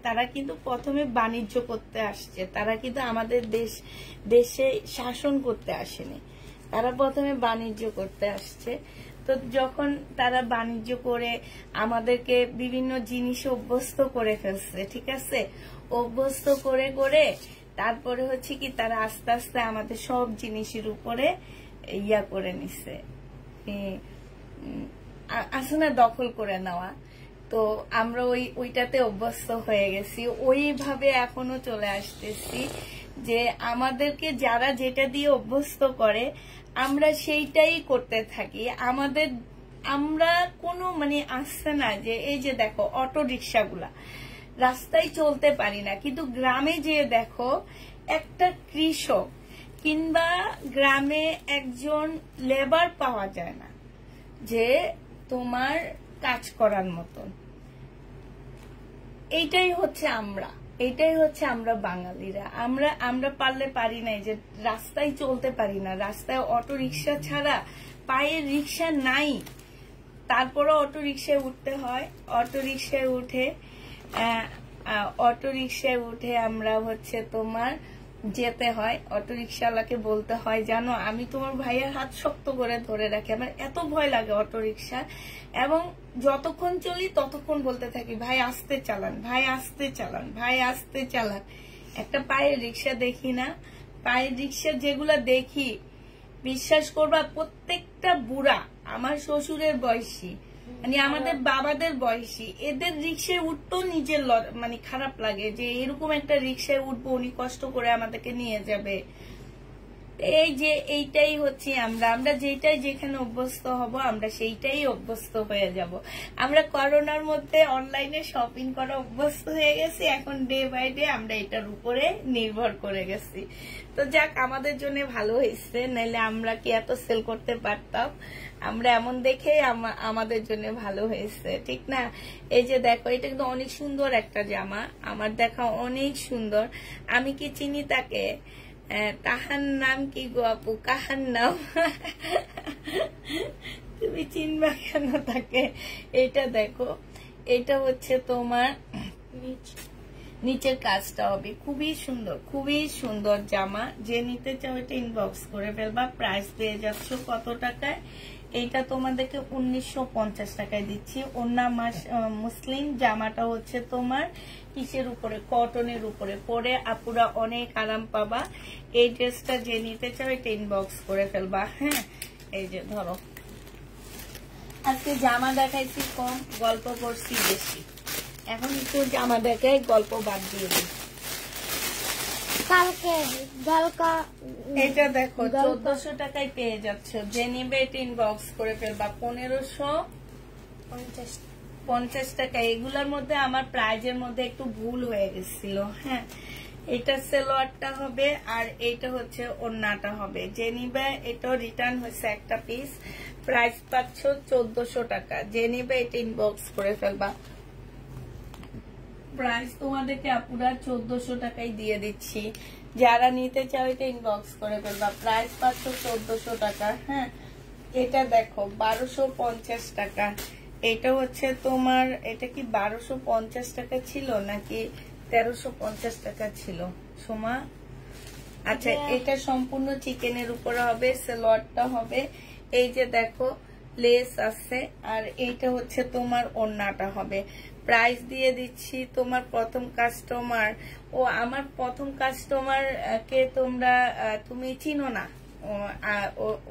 তারা কিন্তু প্রথমে বাণিজ্য করতে আসছে, তারা কিন্তু আমাদের দেশে শাসন করতে আসেনি, তারা প্রথমে বাণিজ্য করতে আসছে। তো যখন তারা বাণিজ্য করে আমাদেরকে বিভিন্ন জিনিসে অভ্যস্ত করে ফেলছে, ঠিক আছে, অভ্যস্ত করে করে তারপরে হচ্ছে কি, তারা আস্তে আস্তে আমাদের সব জিনিসের উপরে ইয়া করে নিছে, আসলে দখল করে নেওয়া। তো আমরা ওইটাতে অভ্যস্ত হয়ে গেছি, ওইভাবে এখনো চলে আসতেছি, যে আমাদেরকে যারা যেটা দিয়ে অভ্যস্ত করে আমরা সেইটাই করতে থাকি। আমরা কোনো মানে আসছে না, যে এই যে দেখো অটো রিক্সাগুলা, রাস্তায় চলতে পারি না, কিন্তু গ্রামে যে দেখো একটা কৃষক কিংবা গ্রামে একজন লেবার পাওয়া যায় না যে তোমার কাজ করার মতন। এইটাই হচ্ছে আমরা বাঙালিরা। আমরা পারলে পারি না, যে রাস্তায় চলতে পারি না, রাস্তায় অটো রিক্সা ছাড়া, পায়ের রিক্সা নাই, তারপরে অটো রিক্সায় উঠতে হয়, অটো রিক্সায় উঠে আমরা হচ্ছে তোমার যেতে হয়। অটো রিক্সাওয়ালাকে বলতে হয়, জানো আমি তোমার ভাইয়ের হাত শক্ত করে ধরে রাখি, আমার এত ভয় লাগে অটো রিক্সা। এবং যতক্ষণ চলি ততক্ষণ বলতে থাকি, ভাই আস্তে চালান, ভাই আস্তে চালান, ভাই আস্তে চালান। একটা পায়ের রিক্সা দেখি না, পায়ের রিক্সা যেগুলা দেখি বিশ্বাস করবা প্রত্যেকটা বুড়া আমার শ্বশুরের বয়সী, মানে আমাদের বাবাদের বয়সী, এদের রিক্সায় উঠতেও নিজের মানে খারাপ লাগে যে এরকম একটা রিক্সায় উঠবো, উনি কষ্ট করে আমাদেরকে নিয়ে যাবে। এই যে এইটাই হচ্ছে আমরা যেটাই যেখানে অভ্যস্ত হব আমরা সেইটাই অভ্যস্ত হয়ে যাব। আমরা করোনার মধ্যে অনলাইনে শপিং করা অভ্যস্ত হয়ে গেছি, এখন ডে বাই ডে আমরা এটার উপরে নির্ভর করে গেছি। তো যাক, আমাদের জন্য ভালো হয়েছে, নাহলে আমরা কি এত সেল করতে পারতাম? আমরা এমন দেখে আমাদের জন্য ভালো হয়েছে, ঠিক না? এই যে দেখো, এটা কিন্তু অনেক সুন্দর একটা জামা, আমার দেখা অনেক সুন্দর। আমি কি চিনি তাকে? তাহার নাম কি গো আপু? কাহার নাম? তুমি চিনবা কেন তাকে? এটা দেখো, এটা হচ্ছে তোমার নিচের কাজটা হবে খুবই সুন্দর, খুবই সুন্দর জামা। যে নিতে চাও এটা ইনবক্স করে ফেলবা। প্রাইস পেয়ে যাচ্ছ কত টাকায়? এইটা তোমাদেরকে 1950 টাকায় দিচ্ছি। ওন্না মুসলিম জামাটা হচ্ছে তোমার কিসের উপরে? কটনের উপরে পরে আপুরা অনেক আরাম পাবা। এই ড্রেসটা যে নিতে চাও এটা ইনবক্স করে ফেলবা। হ্যাঁ, এই যে ধরো, আজকে জামা দেখাইছি কম, গল্প করছি বেশি। এখন একটু জামা দেখাই, গল্প বাদ দিয়ে দিই। এটা দেখো 1400 টাকায় পেয়ে যাচ্ছ। যে নিবে এটা ইনবক্স করে ফেলবা। 1550 টাকা। এগুলোর মধ্যে আমার প্রাইজের মধ্যে একটু ভুল হয়ে গেছিল। হ্যাঁ, এটা সেলোয়ারটা হবে আর এইটা হচ্ছে ওড়নাটা হবে। যে নিবে এটা রিটার্ন হয়েছে একটা পিস। প্রাইস পাচ্ছ 1400 টাকা। যে নিবে এটা ইনবক্স করে ফেলবা। প্রাইস তোমাদেরকে আপুরা 1400 টাকায় দিয়ে দিচ্ছি। যারা নিতে চাও এটা ইনবক্স করে ফেলবা। প্রাইস পাচ্ছ 1400 টাকা। হ্যাঁ, এটা দেখো 1250 টাকা। এটা হচ্ছে তোমার, এটা কি 1250 টাকা ছিল নাকি 1350 টাকা ছিল সোমা? আচ্ছা, এটা সম্পূর্ণ চিকেনের উপরে হবে, সালোয়ারটা হবে। এই যে দেখো লেস আছে, আর এইটা হচ্ছে তোমার ওড়নাটা হবে। প্রাইস দিয়ে দিচ্ছি তোমার প্রথম কাস্টমার। ও আমার প্রথম কাস্টমার কে তুমি চিনো না?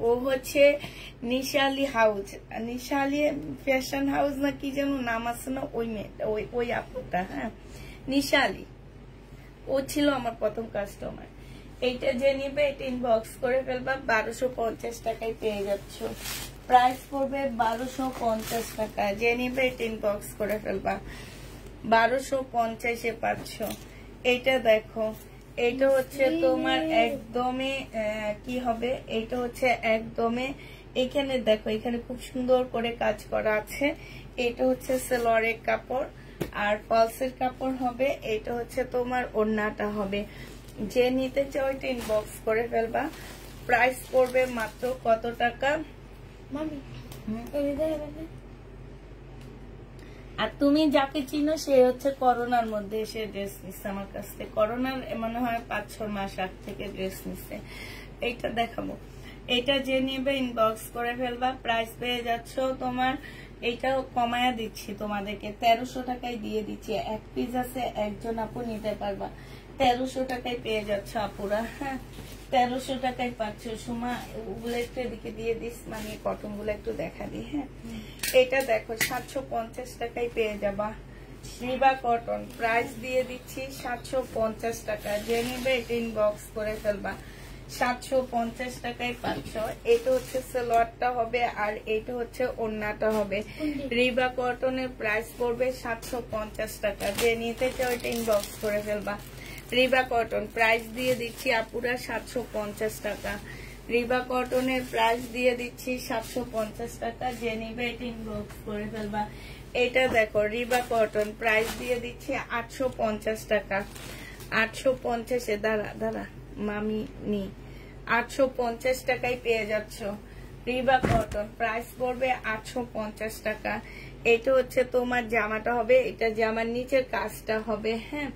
ও হচ্ছে নিশালি হাউস, নিশালি ফ্যাশন হাউস না কি যেন নাম আছে না, ওই মেয়েটা, ওই আপুটা। হ্যাঁ, নিশালি, ও ছিল আমার প্রথম কাস্টমার। এইটা যে নিবে এটা ইনবক্স করে ফেলবা। 1250 টাকায় পেয়ে যাচ্ছ। প্রাইস পড়বে 1250 টাকা। যে নিবে এটা ইনবক্স করে ফেলবা। 1250-এ পাচ্ছ। এইটা দেখো, এইটা হচ্ছে তোমার একদমই কি হবে, এইটা হচ্ছে একদমই, এখানে দেখো এখানে খুব সুন্দর করে কাজ করা আছে। এটা হচ্ছে সালোয়ারের কাপড় আর ফলসের কাপড় হবে। এটা হচ্ছে তোমার ওড়নাটা হবে। যে নিতে চাও এটা ইনবক্স করে ফেলবা। প্রাইস পড়বে মাত্র কত টাকা? আর তুমি যাকে চিনো সে হচ্ছে করোনার মধ্যে এসে ড্রেস নিচ্ছে আমার কাছ থেকে। করোনার মনে হয় 5-6 মাস আগ থেকে ড্রেস নিচ্ছে। এইটা দেখাবো। এটা যে নিবে ইনবক্স করে ফেলবা। প্রাইস পেয়ে যাচ্ছ তোমার, এইটাও কমায়া দিচ্ছি তোমাদেরকে, 1300 টাকায় দিয়ে দিচ্ছি। এক পিস আছে, একজন আপু নিতে পারবা। 1300 টাকায় পেয়ে যাচ্ছ আপুরা। হ্যাঁ, 1300 টাকায় পাচ্ছ। সুমা ওগুলো একটু এদিকে দিয়ে দিস, মানে কটন গুলো একটু দেখা দি। হ্যাঁ, এটা দেখো 750 টাকায় পেয়ে যাবা। রিবা কটন, প্রাইস দিয়ে দিচ্ছি 750 টাকা। যে নিবে এটা ইনবক্স করে ফেলবা। 750 টাকায় পাচ্ছ। এটা হচ্ছে সালোয়ারটা হবে আর এটা হচ্ছে ওড়নাটা হবে। রিবা কটনের প্রাইস পড়বে 750 টাকা। যে নিতে চাও এটা ইনবক্স করে ফেলবা। রিবা কটন প্রাইস দিয়ে দিচ্ছি আপুরা 750 টাকা। রিবা কটনের প্রাইস দিয়ে দিচ্ছি 750 টাকা। যে নিবে এটা ইনবক্স করে ফেলবা। এটা দেখো রিবা কটন, প্রাইস দিয়ে দিচ্ছি 850 টাকা। 850-এ দাঁড়া মামি নি 850 টাকায় পেয়ে যাচ্ছ। রিবা কটন, প্রাইস পড়বে 850 টাকা। এটা হচ্ছে তোমার জামাটা হবে, এটা জামার নিচের কাজটা হবে, হ্যাঁ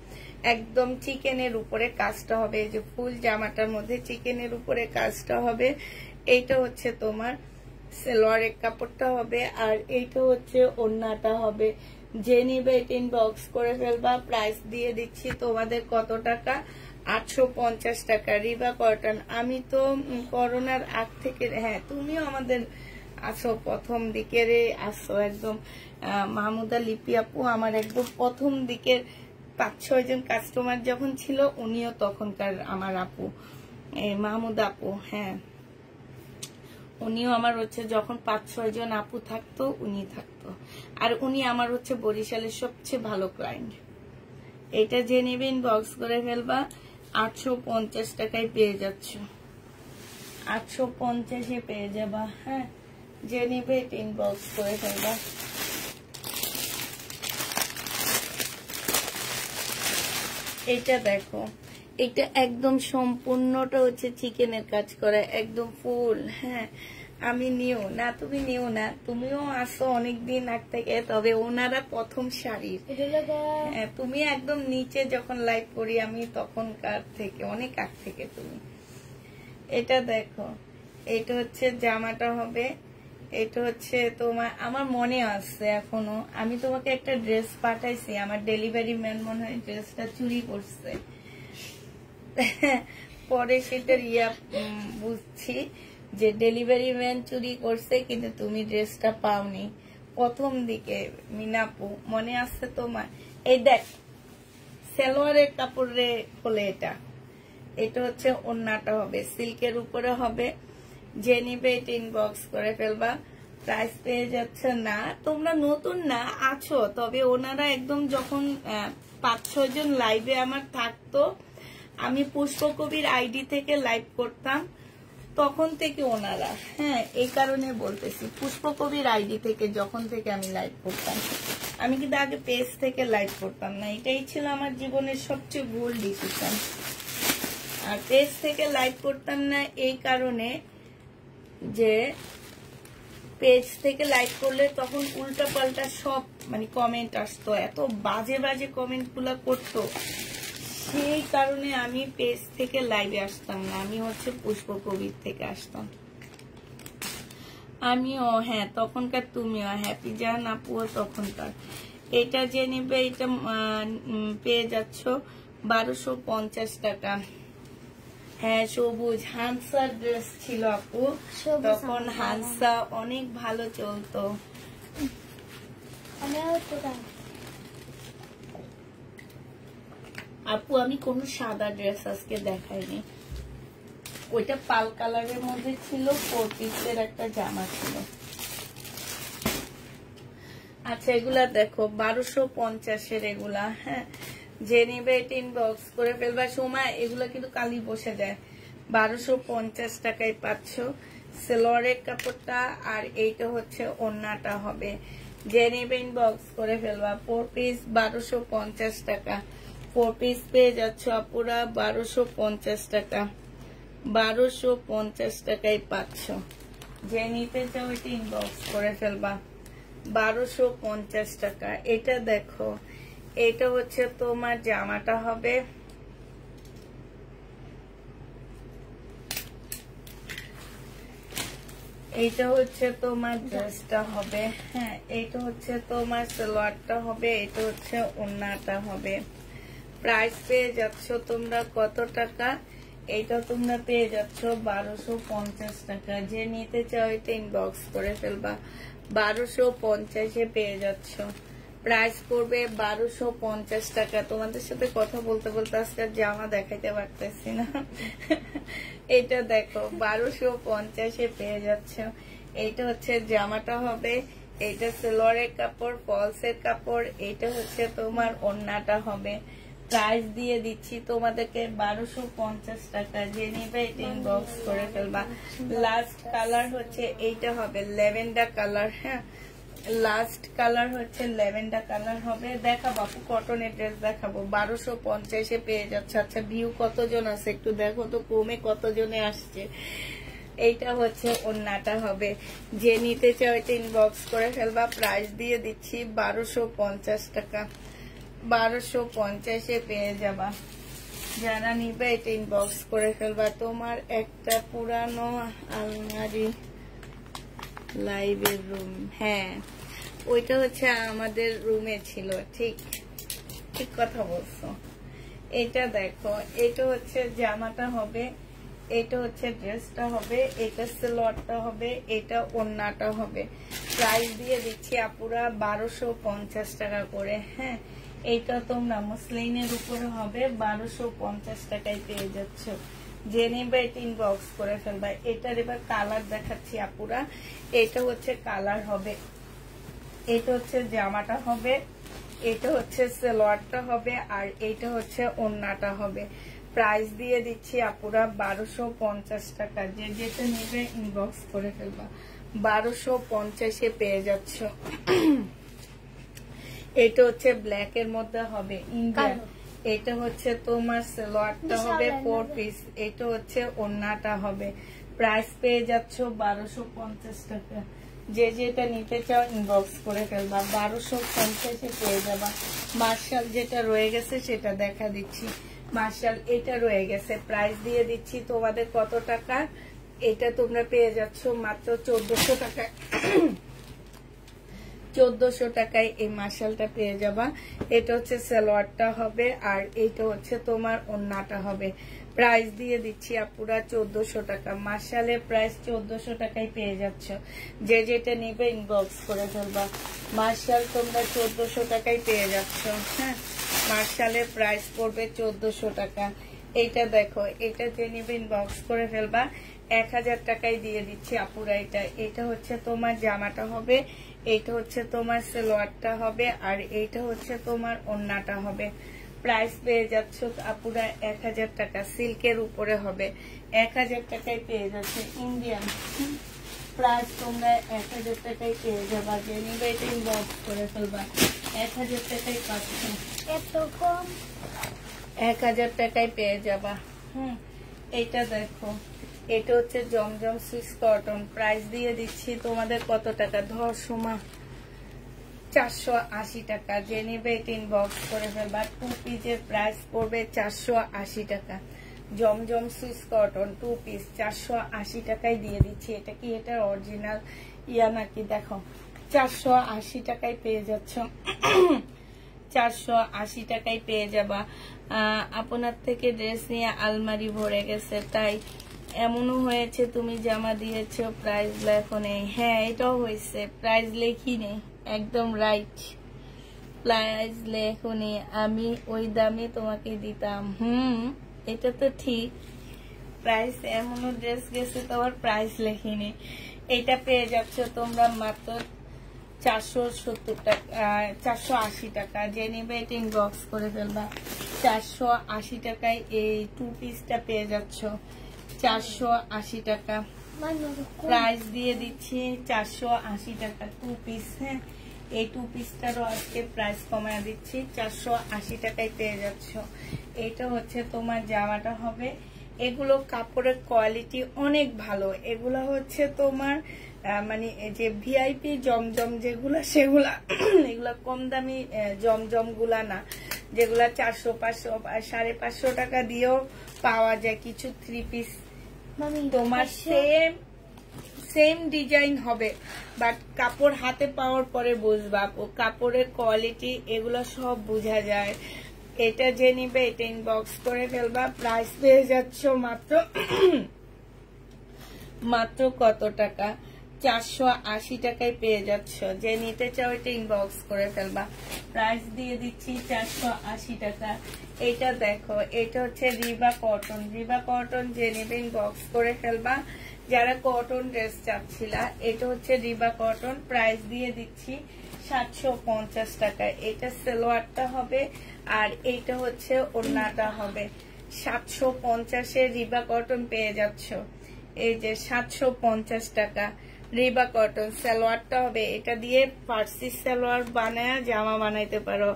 একদম চিকেনের উপরে কাজটা হবে, এই যে ফুল জামাটার মধ্যে চিকেনের উপরে কাজটা হবে। এইটা হচ্ছে তোমার সালোয়ারের কাপড়টা হবে, আর এইটা হচ্ছে ওড়নাটা হবে। যে নিবে এটা ইনবক্স করে ফেলবা। প্রাইস দিয়ে দিচ্ছি তোমাদের কত টাকা, 850 টাকা। রিবা কটন। আমি তো করোনার আগ থেকে, হ্যাঁ তুমিও আমাদের আসো, প্রথম দিকের আসো একদম। মাহমুদা লিপি আপু আমার একদম প্রথম দিকের 5-6 জন কাস্টমার যখন ছিল, উনিও তখনকার আমার আপু, মাহমুদা আপু, হ্যাঁ উনিও আমার হচ্ছে যখন 5-6 জন আপু থাকতো, উনি থাকতো। আর উনি আমার হচ্ছে বরিশালের সবচেয়ে ভালো ক্লায়েন্ট। এটা যে নেবে ইনবক্স করে ফেলবা। 850 টাকায় পেয়ে যাচ্ছ, 850-এ পেয়ে যাবা, হ্যাঁ যে নেবে এটা ইনবক্স করে ফেলবা। এটা দেখো, এটা একদম সম্পূর্ণটা হচ্ছে চিকেনের কাজ করা, একদম ফুল, হ্যাঁ আমি নিও না, তুমি নিও না, তুমিও আসো অনেকদিন আগ থেকে, তবে ওনারা প্রথম শাড়ির, হ্যাঁ তুমি একদম নিচে যখন লাইভ করি আমি তখনকার থেকে অনেক আগ থেকে তুমি। এটা দেখো, এটা হচ্ছে জামাটা হবে, এটা হচ্ছে তোমার, আমার মনে আছে এখনো, আমি তোমাকে একটা ড্রেস পাঠাইছি, আমার ডেলিভারি ম্যান মনে হয় ড্রেসটা চুরি করছে, পরে সেটার বুঝছি যে ডেলিভারি ম্যান চুরি করছে, কিন্তু তুমি ড্রেসটা পাওনি প্রথম দিকে। মিনাপু মনে আছে তোমার? এই দেখ সালোয়ারের কাপড়ে হলে এটা হচ্ছে ওড়নাটা হবে, সিল্কের উপরে হবে। যে নিবে এটা ইনবক্স করে ফেলবা। প্রাইস পেয়ে যাচ্ছে না, তোমরা নতুন না আছো, তবে ওনারা একদম যখন 5-6 জন লাইভে আমার থাকতো, আমি পুষ্পকবির আইডি থেকে লাইভ করতাম, তখন থেকে ওনারা, হ্যাঁ এই কারণে বলতেছি, পুষ্পকবির আইডি থেকে যখন থেকে আমি লাইভ করতাম, আমি কিন্তু আগে পেজ থেকে লাইভ করতাম না, এটাই ছিল আমার জীবনের সবচেয়ে ভুল ডিসিশন। আর পেজ থেকে লাইভ করতাম না এই কারণে যে পেজ থেকে লাইভ করলে তখন উল্টা পাল্টা সব মানে কমেন্ট আসতো, এত বাজে বাজে কমেন্ট গুলা করতো, সেই কারণে আমি পেজ থেকে লাইভে আসতাম না, আমি হচ্ছে পুষ্পকবির থেকে আসতাম। আমিও, হ্যাঁ তখনকার তুমিও, হ্যাপি জান আপুও তখনকার। এটা যে নিবে এটা পেয়ে যাচ্ছ 1250 টাকা। হ্যাঁ সবুজ হানসার ড্রেস ছিল আপু, তখন হানসা অনেক ভালো চলতো। আপু আমি কোন সাদা ড্রেস আজকে দেখাইনি, ওইটা পাল কালারের মধ্যে ছিল, 4 পিসের একটা জামা ছিল। আচ্ছা এগুলা দেখো 1250-এর এগুলা, হ্যাঁ যে নিবে এটা ইনবক্স করে ফেলবা। সময় এগুলা কিন্তু কালি বসে যায়। 1250 টাকায় পাচ্ছ সালোয়ারের কাপড়টা, আর এইটা হচ্ছে ওড়নাটা হবে। যে নিবে ইনবক্স করে ফেলবা। 4 পিস 1250 টাকা, 4 পিস পেয়ে যাচ্ছ আপুরা 1250 টাকা, 1250 টাকায় পাচ্ছ। যে নিতে চাও এটা ইনবক্স করে ফেলবা। 1250 টাকা। এটা দেখো, এটা হচ্ছে তোমার জামাটা হবে, এইটা হচ্ছে তোমার ড্রেসটা হবে, হ্যাঁ এইটা হচ্ছে তোমার সালোয়ারটা হবে, এটা হচ্ছে ওড়নাটা হবে। প্রাইস পেয়ে যাচ্ছ তোমরা কত টাকা? এইটা তোমরা পেয়ে যাচ্ছ 1250 টাকা। যে নিতে চাও এটা ইনবক্স করে ফেলবা। 1250-এ পেয়ে যাচ্ছ। প্রাইস পড়বে 1250 টাকা। তোমাদের সাথে কথা বলতে বলতে আজকে জামা দেখাইতে পারতেছি না। এটা দেখো 1250-এ পেয়ে যাচ্ছ। এইটা হচ্ছে জামাটা হবে, এইটা সালোয়ারের কাপড়, ফলসের কাপড়, এইটা হচ্ছে তোমার ওড়নাটা হবে। প্রাইস দিয়ে দিচ্ছি তোমাদেরকে 1250 টাকা। যে নিবে এটা ইনবক্স করে ফেলবা। লাস্ট কালার হচ্ছে এইটা হবে ল্যাভেন্ডার কালার, হ্যাঁ লাস্ট কালার হচ্ছে ল্যাভেন্ডার কালার হবে। দেখাবো আপু কটনের ড্রেস দেখাবো। 1250-এ পেয়ে যাচ্ছে। আচ্ছা ভিউ কতজন আছে একটু দেখো তো, কমে কতজনে আসছে। এইটা হচ্ছে ওড়নাটা হবে। যে নিতে চাও এটা ইনবক্স করে ফেলবা। প্রাইস দিয়ে দিচ্ছি 1250 টাকা। 1250-এ পেয়ে যাবা। যারা নিবে এটা ইনবক্স করে ফেলবা। তোমার একটা পুরানো আলমারি লাইভের রুম, হ্যাঁ ওইটা হচ্ছে আমাদের রুমে ছিল। ঠিক ঠিক কথা বলছো। এটা দেখো, এটা হচ্ছে জামাটা হবে, এটা হচ্ছে ড্রেসটা হবে, এটা সালোয়ারটা হবে, এটা ওড়নাটা হবে। প্রাইস দিয়ে দিচ্ছি আপুরা 1250 টাকা করে। হ্যাঁ, এইটা তোমরা মুসলিনের উপরে হবে, 1250 টাকায় পেয়ে যাচ্ছ। যে নেবে এটা ইনবক্স করে ফেলবা। এটার এবার কালার দেখাচ্ছি আপুরা। এটা হচ্ছে কালার হবে, এটা হচ্ছে জামাটা হবে, এটা হচ্ছে সালোয়ারটা হবে, আর এটা হচ্ছে ওড়নাটা হবে। প্রাইস দিয়ে দিচ্ছি আপুরা 1250 টাকা। যে যেটা নেবে ইনবক্স করে ফেলবা। 1250-এ পেয়ে যাচ্ছ। এটা হচ্ছে ব্ল্যাক এর মধ্যে হবে, ইন্ডিয়ান। এটা হচ্ছে তোমার সালোয়ারটা হবে 4 পিস, এটা হচ্ছে ওড়নাটা হবে। প্রাইস পেয়ে যাচ্ছ 1250 টাকা। যে যেটা নিতে চাও ইনবক্স করে ফেলবা। 1250-এ পেয়ে যাবা। মার্শাল যেটা রয়ে গেছে সেটা দেখা দিচ্ছি। মার্শাল এটা রয়ে গেছে, প্রাইস দিয়ে দিচ্ছি তোমাদের কত টাকা? এটা তোমরা পেয়ে যাচ্ছ মাত্র 1400 টাকায়। 1400 টাকায় এই মার্শালটা পেয়ে যাবা। এটা হচ্ছে সালোয়ারটা হবে, আর এটা হচ্ছে তোমার ওড়নাটা হবে। প্রাইস দিয়ে দিচ্ছি আপুরা 1400 টাকা। মার্শালের প্রাইস 1400 টাকায় পেয়ে যাচ্ছ। যে যেটা নিবে ইনবক্স করে ফেলবা। মার্শাল তোমরা 1400 টাকায় পেয়ে যাচ্ছ। হ্যাঁ, মার্শালের প্রাইস পড়বে 1400 টাকা। এইটা দেখো, এটা যে নিবে ইনবক্স করে ফেলবা। 1000 টাকায় দিয়ে দিচ্ছি আপুরা। এটা হচ্ছে তোমার জামাটা হবে, এইটা হচ্ছে তোমার সালোয়ারটা হবে, আর এইটা হচ্ছে তোমার ওড়নাটা হবে। প্রাইস পেয়ে যাচ্ছ আপুরা 1000 টাকা। সিল্কের উপরে হবে, 1000 টাকায় পেয়ে যাচ্ছে। ইন্ডিয়ান প্রাইস তোমরা 1000 টাকায় পেয়ে যাবা। যে নিবে এটা ইনবক্স করে ফেলবা। 1000 টাকায় পাচ্ছ। এত কম? 1000 টাকায় পেয়ে যাবা। এইটা দেখো, এটা হচ্ছে জমজম সুইস কটন। প্রাইস দিয়ে দিচ্ছি তোমাদের কত টাকা? ধর্ষমা 480 টাকা। যে নিবে এটা ইনবক্স করে ফেলবা। 2 পিসের প্রাইস পড়বে 480 টাকা। জমজম সুইস কটন 2 পিস 480 টাকায় দিয়ে দিচ্ছি। এটা কি এটার অরিজিনাল ইয়া নাকি? দেখো 480 টাকায় পেয়ে যাচ্ছ। 480 টাকায় পেয়ে যাবা। আপনার থেকে ড্রেস নিয়ে আলমারি ভরে গেছে, তাই এমনও হয়েছে তুমি জামা দিয়েছো প্রাইস লেখো নেই। হ্যাঁ, এটাও হয়েছে, প্রাইস লেখি নেই। একদম রাইট, প্রাইস লেখো নেই। আমি ওই দামে তোমাকে দিতাম। এটা তো ঠিক। প্রাইস এমনও ড্রেস গেছে তোমার প্রাইস লেখিনি। এটা পেয়ে যাচ্ছ তোমরা মাত্র 470 টাকা, 480 টাকা। যে নেবে এটা ইনবক্স করে ফেলবা। 480 টাকায় এই 2 পিসটা পেয়ে যাচ্ছ। 480 টাকা প্রাইস দিয়ে দিচ্ছি। 480 টাকা 2 পিস। হ্যাঁ, এই 2 পিসটারও আজকে প্রাইস কমায় দিচ্ছি। 480 টাকায় পেয়ে যাচ্ছ। এটা হচ্ছে তোমার জামাটা হবে। এগুলো কাপড়ের কোয়ালিটি অনেক ভালো। এগুলো হচ্ছে তোমার মানে যে ভিআইপি জমজম যেগুলা, সেগুলা এগুলা কম দামি জমজম গুলা না, যেগুলা 400, 500, 550 টাকা দিয়েও পাওয়া যায় কিছু 3 পিস। তোমার সেম ডিজাইন হবে, বাট কাপড় হাতে পাওয়ার পরে বুঝবা কাপড়ের কোয়ালিটি, এগুলো সব বোঝা যায়। এটা যে নিবে এটা ইনবক্স করে ফেলবা। প্রাইস পেয়ে যাচ্ছ মাত্র কত টাকা? 480 টাকায় পেয়ে যাচ্ছ। যে নিতে চাও এটা ইনবক্স করে ফেলবা। প্রাইস দিয়ে দিচ্ছি 480 টাকা। এটা দেখো, এটা হচ্ছে রিবা কটন। রিবা কটন যে নেবে ইনবক্স করে ফেলবা। যারা কটন ড্রেস চাচ্ছিলা, এটা হচ্ছে রিবা কটন। প্রাইস দিয়ে দিচ্ছি 750 টাকা। এটা সালোয়ারটা হবে, আর এইটা হচ্ছে ওড়নাটা হবে। 750-এ রিবা কটন পেয়ে যাচ্ছ। এই যে 750 টাকা রিবা কটন। সালোয়ারটা হবে, এটা দিয়ে ফার্সি সালোয়ার বানায় জামা বানাইতে পারো।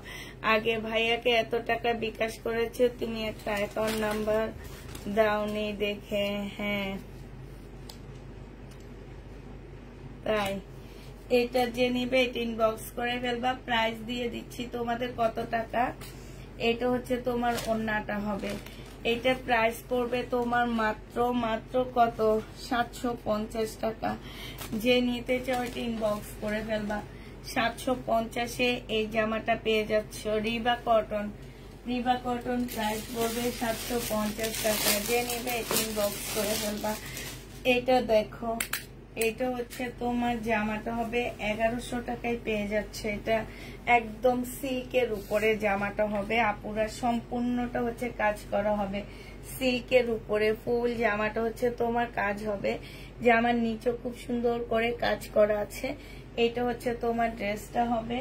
আগে ভাইয়াকে এত টাকা বিকাশ করেছে, তুমি একটা অ্যাকাউন্ট নাম্বার দাওনি দেখে। হ্যাঁ, তাই এটা যে নিবে এটা ইনবক্স করে ফেলবা। প্রাইস দিয়ে দিচ্ছি তোমাদের কত টাকা। এটা হচ্ছে তোমার ওড়নাটা হবে, এটা প্রাইস পড়বে তোমার মাত্র কত 750 টাকা। যে নিতে চাও এটা ইনবক্স করে ফেলবা। 750-এ এই জামাটা পেয়ে যাচ্ছ। রিবা কটন প্রাইস পড়বে 750 টাকা। যে নিবে এটা ইনবক্স করে ফেলবা। এটা দেখো, এটা হচ্ছে তোমার জামাটা হবে 1100 টাকায় পেয়ে যাচ্ছে। এটা একদম সিল্কের উপরে জামাটা হবে আপুরা, সম্পূর্ণটা হচ্ছে কাজ করা হবে সিল্কের উপরে। ফুল জামাটা হচ্ছে তোমার কাজ হবে, জামার নিচে খুব সুন্দর করে কাজ করা আছে। এটা হচ্ছে তোমার ড্রেসটা হবে,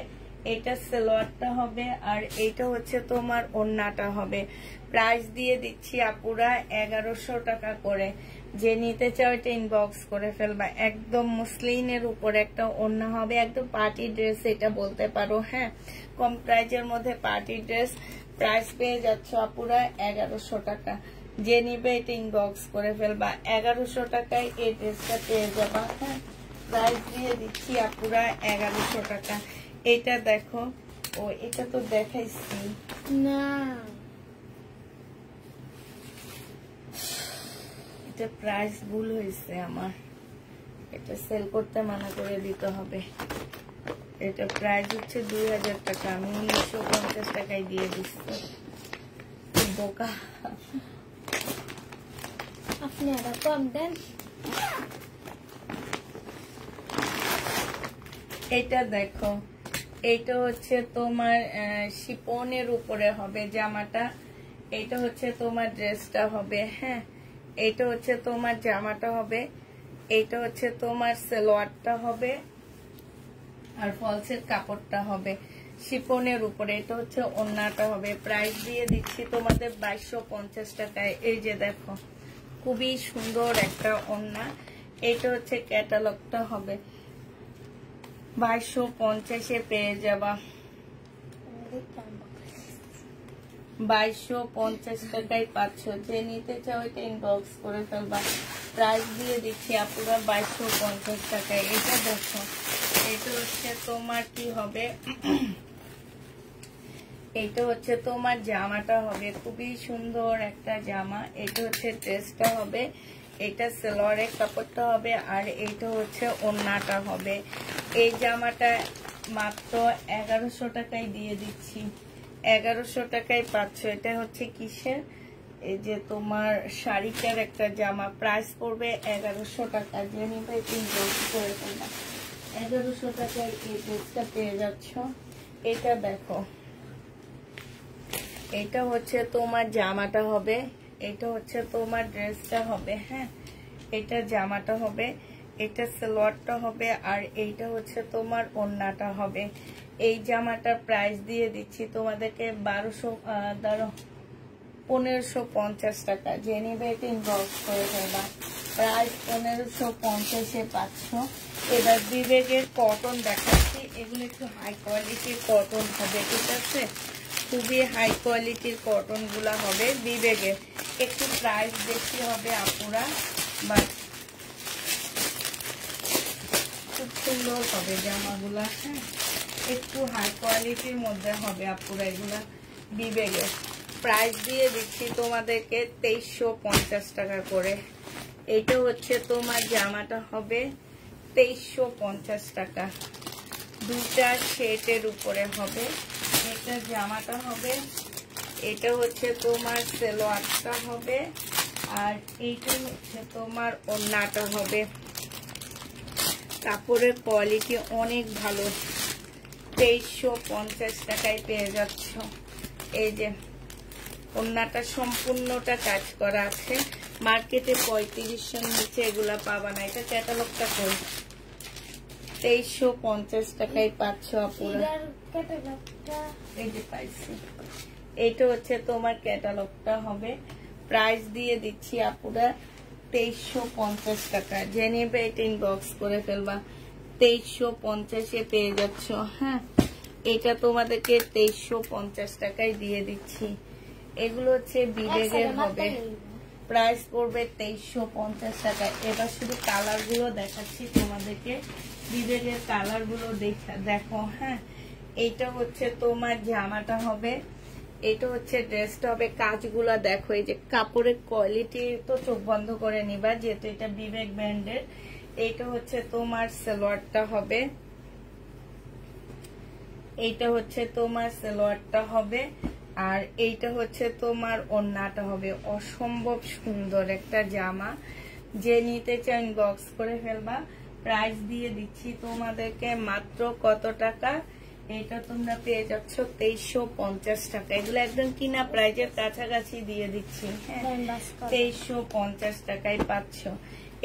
এটা সালোয়ারটা হবে, আর এটা হচ্ছে তোমার ওড়নাটা হবে। প্রাইস দিয়ে দিচ্ছি আপুরা 1100 টাকা করে। যে নিতে চাও এটা ইনবক্স করে ফেলবা। একদম মুসলিনের উপর একটা ওড়না হবে, একদম পার্টি ড্রেস এটা বলতে পারো। হ্যাঁ, কম প্রাইজের মধ্যে পার্টি ড্রেস। প্রাইস পেয়ে যাচ্ছ আপুরা 1100 টাকা। যে নিবে এটা ইনবক্স করে ফেলবা। 1100 টাকায় এই ড্রেসটা পেয়ে যাবা। হ্যাঁ, প্রাইস দিয়ে দিচ্ছি আপুরা 1100 টাকা। এটা দেখো, ও এটা তো দেখাইছি না, এটা প্রাইস ভুল হয়েছে আমার, এটা সেল করতে মানা করে দিতে হবে। এটা প্রাইস হচ্ছে 2000 টাকা, আমি 1950 টাকায় দিয়ে দিচ্ছি। বোকা, আপনি আরো কম দেন। এটা দেখো, এটা হচ্ছে তোমার শিপনের উপরে হবে জামাটা। এটা হচ্ছে তোমার ড্রেসটা হবে। হ্যাঁ, এটা হচ্ছে তোমার জামাটা হবে, এটা হচ্ছে তোমার সালোয়ারটা হবে, আর ফলসের কাপড়টা হবে শিপনের উপরে। এটা হচ্ছে ওড়নাটা হবে। প্রাইস দিয়ে দিচ্ছি তোমাদের 2250 টাকায়। এই যে দেখো, খুবই সুন্দর একটা ওড়না। এটা হচ্ছে ক্যাটালগটা হবে, 2250-এ পেয়ে যাবা। 2250 টাকায় পাচ্ছ। যে নিতে চাও এটা ইনবক্স করে ফেলবা। প্রাইস দিয়ে দিচ্ছি আপুরা 2250 টাকায়। এটা দেখো, এটা হচ্ছে তোমার কি হবে, এটা হচ্ছে তোমার জামাটা হবে, খুবই সুন্দর একটা জামা। এটা হচ্ছে ড্রেসটা হবে, এটা সালোয়ারের কাপড়টা হবে, আর এইটা হচ্ছে ওড়নাটা হবে। এই জামাটা মাত্র 1100 টাকায় দিয়ে দিচ্ছি। 1100 টাকায় পাচ্ছ। এটা হচ্ছে কিসের, এই যে তোমার শাড়িটার একটা জামা। প্রাইস পড়বে 1100 টাকা। যে নিবে করে ফেলবা। 1100 টাকায় এই ড্রেসটা পেয়ে যাচ্ছ। এটা দেখো, এটা হচ্ছে তোমার জামাটা হবে, এটা হচ্ছে তোমার ড্রেসটা হবে। হ্যাঁ, এটা জামাটা হবে, এটা সালোয়ারটা হবে, আর এইটা হচ্ছে তোমার ওড়নাটা হবে। এই জামাটার প্রাইস দিয়ে দিচ্ছি তোমাদেরকে 1550 টাকা। যে নিবে এটা ইনবক্স করে ফেলবা। প্রাইস 1550-এ পাচ্ছ। এবার বিবেকের কটন দেখাচ্ছি, এগুলো একটু হাই কোয়ালিটির কটন হবে, ঠিক আছে? খুবই হাই কোয়ালিটির কটন গুলা হবে বিবেকের। একটু প্রাইস বেশি হবে আপুরা, বাট খুব সুন্দর হবে জামাগুলা। হ্যাঁ, একটু হাই কোয়ালিটির মধ্যে হবে আপুরা এগুলা বিবেকের। প্রাইস দিয়ে দিচ্ছি তোমাদেরকে 2350 টাকা করে। এইটা হচ্ছে তোমার জামাটা হবে 2350 টাকা। দুটা সেটের উপরে হবে। এটা জামাটা হবে, এটা হচ্ছে তোমার সালোয়ারটা হবে, আর এইটা হচ্ছে তোমার ওড়নাটা হবে। কাপড়ের কোয়ালিটি অনেক ভালো। 2350 টাকায় পেয়ে যাচ্ছ। এই যে ওড়নাটা সম্পূর্ণটা কাজ করা আছে। মার্কেটে 3500-এর নিচে এগুলা পাবা না। এটা ক্যাটালগটা কই, 2350 টাকায় পাচ্ছ আপুরা। এই যে পাইছি, এইটা হচ্ছে তোমার ক্যাটালগটা হবে। প্রাইস দিয়ে দিচ্ছি আপুরা 2350 টাকা। যে নেবে এটা ইনবক্স করে ফেলবা। 2350-এ পেয়ে যাচ্ছ। হ্যাঁ, এটা তোমাদেরকে 2350 টাকায় দিয়ে দিচ্ছি। এগুলো হচ্ছে বিবেকের হবে। প্রাইস পড়বে 2350 টাকা। এবার শুধু কালার গুলো দেখাচ্ছি তোমাদেরকে, বিবেকের কালার গুলো দেখো। হ্যাঁ, এইটা হচ্ছে তোমার জামাটা হবে, এটা হচ্ছে ড্রেসটা হবে। কাজগুলো দেখো, এই যে কাপড়ের কোয়ালিটি তো চোখ বন্ধ করে নিবা, যেহেতু এটা বিবেক ব্র্যান্ডের। এইটা হচ্ছে তোমার সালোয়ারটা হবে, এইটা হচ্ছে তোমার সালোয়ারটা হবে, আর এইটা হচ্ছে তোমার ওড়নাটা হবে। অসম্ভব সুন্দর একটা জামা, যে নিতে চাই ইনবক্স করে ফেলবা। প্রাইস দিয়ে দিচ্ছি তোমাদেরকে মাত্র কত টাকা, এটা তোমরা পেয়ে যাচ্ছ 2350 টাকা। এগুলো একদম কিনা প্রাইজের কাছাকাছি দিয়ে দিচ্ছি। হ্যাঁ, 2350 টাকায় পাচ্ছ।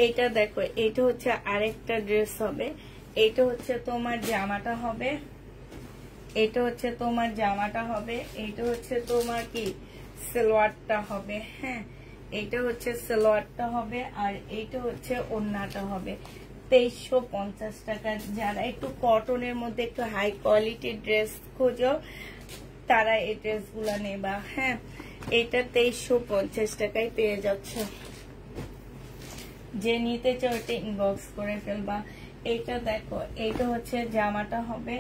এইটা দেখো, এইটা হচ্ছে আরেকটা ড্রেস হবে, এইটা হচ্ছে তোমার জামাটা হবে, এটা হচ্ছে তোমার জামাটা হবে, এইটা হচ্ছে তোমার কি সালোয়ারটা হবে। হ্যাঁ, এইটা হচ্ছে সালোয়ারটা হবে, আর এইটা হচ্ছে ওড়নাটা হবে। 2350 টাকা। যারা একটু কটনের মধ্যে একটু হাই কোয়ালিটির ড্রেস খোঁজো, তারা এই ড্রেসগুলো নেবা। হ্যাঁ, এটা 2350 টাকায় পেয়ে যাচ্ছ। যে নিতে চাও এটা ইনবক্স করে ফেলবা। এইটা দেখো, এইটা হচ্ছে জামাটা হবে,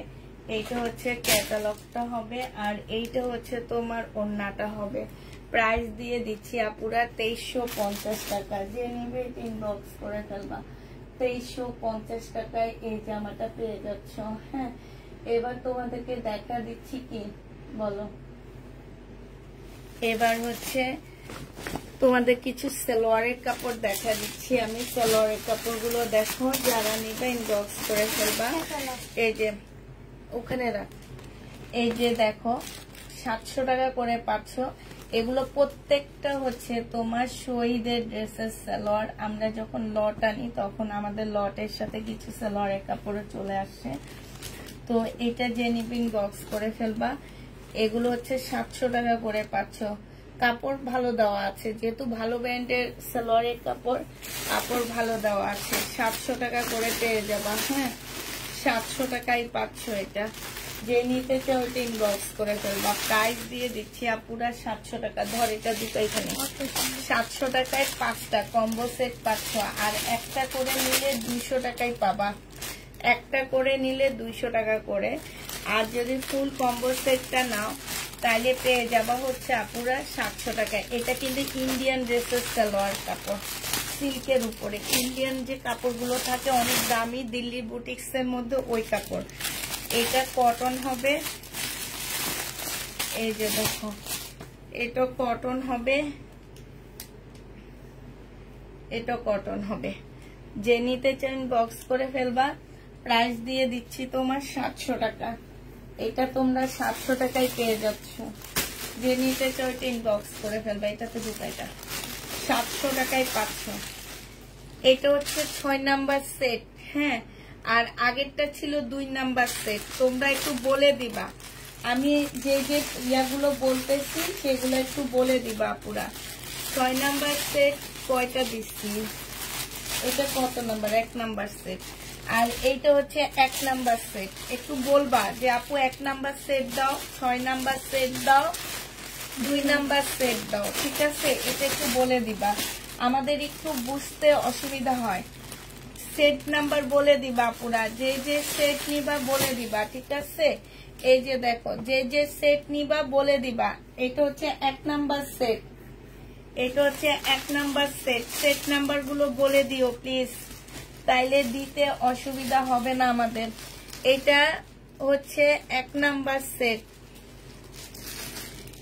এইটা হচ্ছে ক্যাটালগটা হবে, আর এইটা হচ্ছে তোমার ওড়নাটা হবে। প্রাইস দিয়ে দিচ্ছি আপুরা 2350 টাকা। যে নিবে এটা ইনবক্স করে ফেলবা। 2350 টাকায় এই জামাটা পেয়ে যাচ্ছ। হ্যাঁ, এবার তোমাদেরকে দেখা দিচ্ছি কি বলো, এবার হচ্ছে তোমাদের কিছু সালোয়ারের কাপড় দেখা দিচ্ছি আমি। সালোয়ারের কাপড়গুলো দেখো, যারা নিবে ইনবক্স করে ফেলবা। এই যে ওখানে রাখ, এই যে দেখো 700 টাকা করে পাচ্ছ। এগুলো প্রত্যেকটা হচ্ছে তোমার শহীদের ড্রেসের সালোয়ার। আমরা যখন লট আনি তখন আমাদের লটের সাথে কিছু সালোয়ারের কাপড়ও চলে আসে। তো এটা যে নিবে ইনবক্স করে ফেলবা। এগুলো হচ্ছে 700 টাকা করে পাচ্ছ। কাপড় ভালো দেওয়া আছে, যেহেতু ভালো ব্র্যান্ডের সালোয়ারের কাপড়, কাপড় ভালো দেওয়া আছে। 700 টাকা করে পেয়ে যাবা। হ্যাঁ, 700 টাকায় পাচ্ছ এটা। যে নিতে চাও ওটা ইনবক্স করে ফেলবা। প্রাইস দিয়ে দিচ্ছি আপুরা 700 টাকা। ধর এটা দুটো এখানে 700 টাকায় 5টা কম্বো সেট পাচ্ছ, আর একটা করে নিলে 200 টাকায় পাবা। একটা করে নিলে 200 টাকা করে, আর যদি ফুল কম্বো সেটটা নাও তাহলে পেয়ে যাবা হচ্ছে আপুরা 700 টাকা। এটা কিন্তু ইন্ডিয়ান ড্রেসের সালোয়ার কাপড়, সিল্কের উপরে। ইন্ডিয়ান যে কাপড়গুলো থাকে অনেক দামি, দিল্লি বুটিক্স এর মধ্যে ওই কাপড়। এটা কটন হবে, এই যে দেখো এটা কটন হবে, এটা কটন হবে। যে নিতে চান বক্স করে ফেলবা। প্রাইস দিয়ে দিচ্ছি তোমার 700 টাকা। এটা তোমরা 700 টাকায় পেয়ে যাচ্ছ। যে নিতে চাও এটা ইনবক্স করে ফেলবা। এটা তো দুটাইটা 700 টাকায় পাচ্ছ। এটা হচ্ছে 6 নাম্বার সেট। হ্যাঁ, আর আগেরটা ছিল 2 নাম্বার সেট। তোমরা একটু বলে দিবা, আমি যে যে ইয়াগুলো বলতেছি সেগুলো একটু বলে দিবা আপুরা। 6 নাম্বার সেট কয়টা দিচ্ছি, এটা কত নাম্বার? 1 number set. আর এইটা হচ্ছে 1 নাম্বার সেট। একটু বলবা যে আপু 1 নাম্বার সেট দাও, 6 নাম্বার সেট দাও, 2 নাম্বার সেট দাও। ঠিক আছে, এটা একটু বলে দিবা, আমাদের একটু বুঝতে অসুবিধা হয়। সেট নাম্বার বলে দিবা আপুরা, যে যে সেট নিবা বলে দিবা। ঠিক আছে, এই যে দেখো যে যে সেট নিবা বলে দিবা। এটা হচ্ছে 1 নাম্বার সেট, এটা হচ্ছে 1 নাম্বার সেট। সেট নাম্বার গুলো বলে দিও প্লিজ, তাইলে দিতে অসুবিধা হবে না আমাদের। এটা হচ্ছে 1 নাম্বার সেট,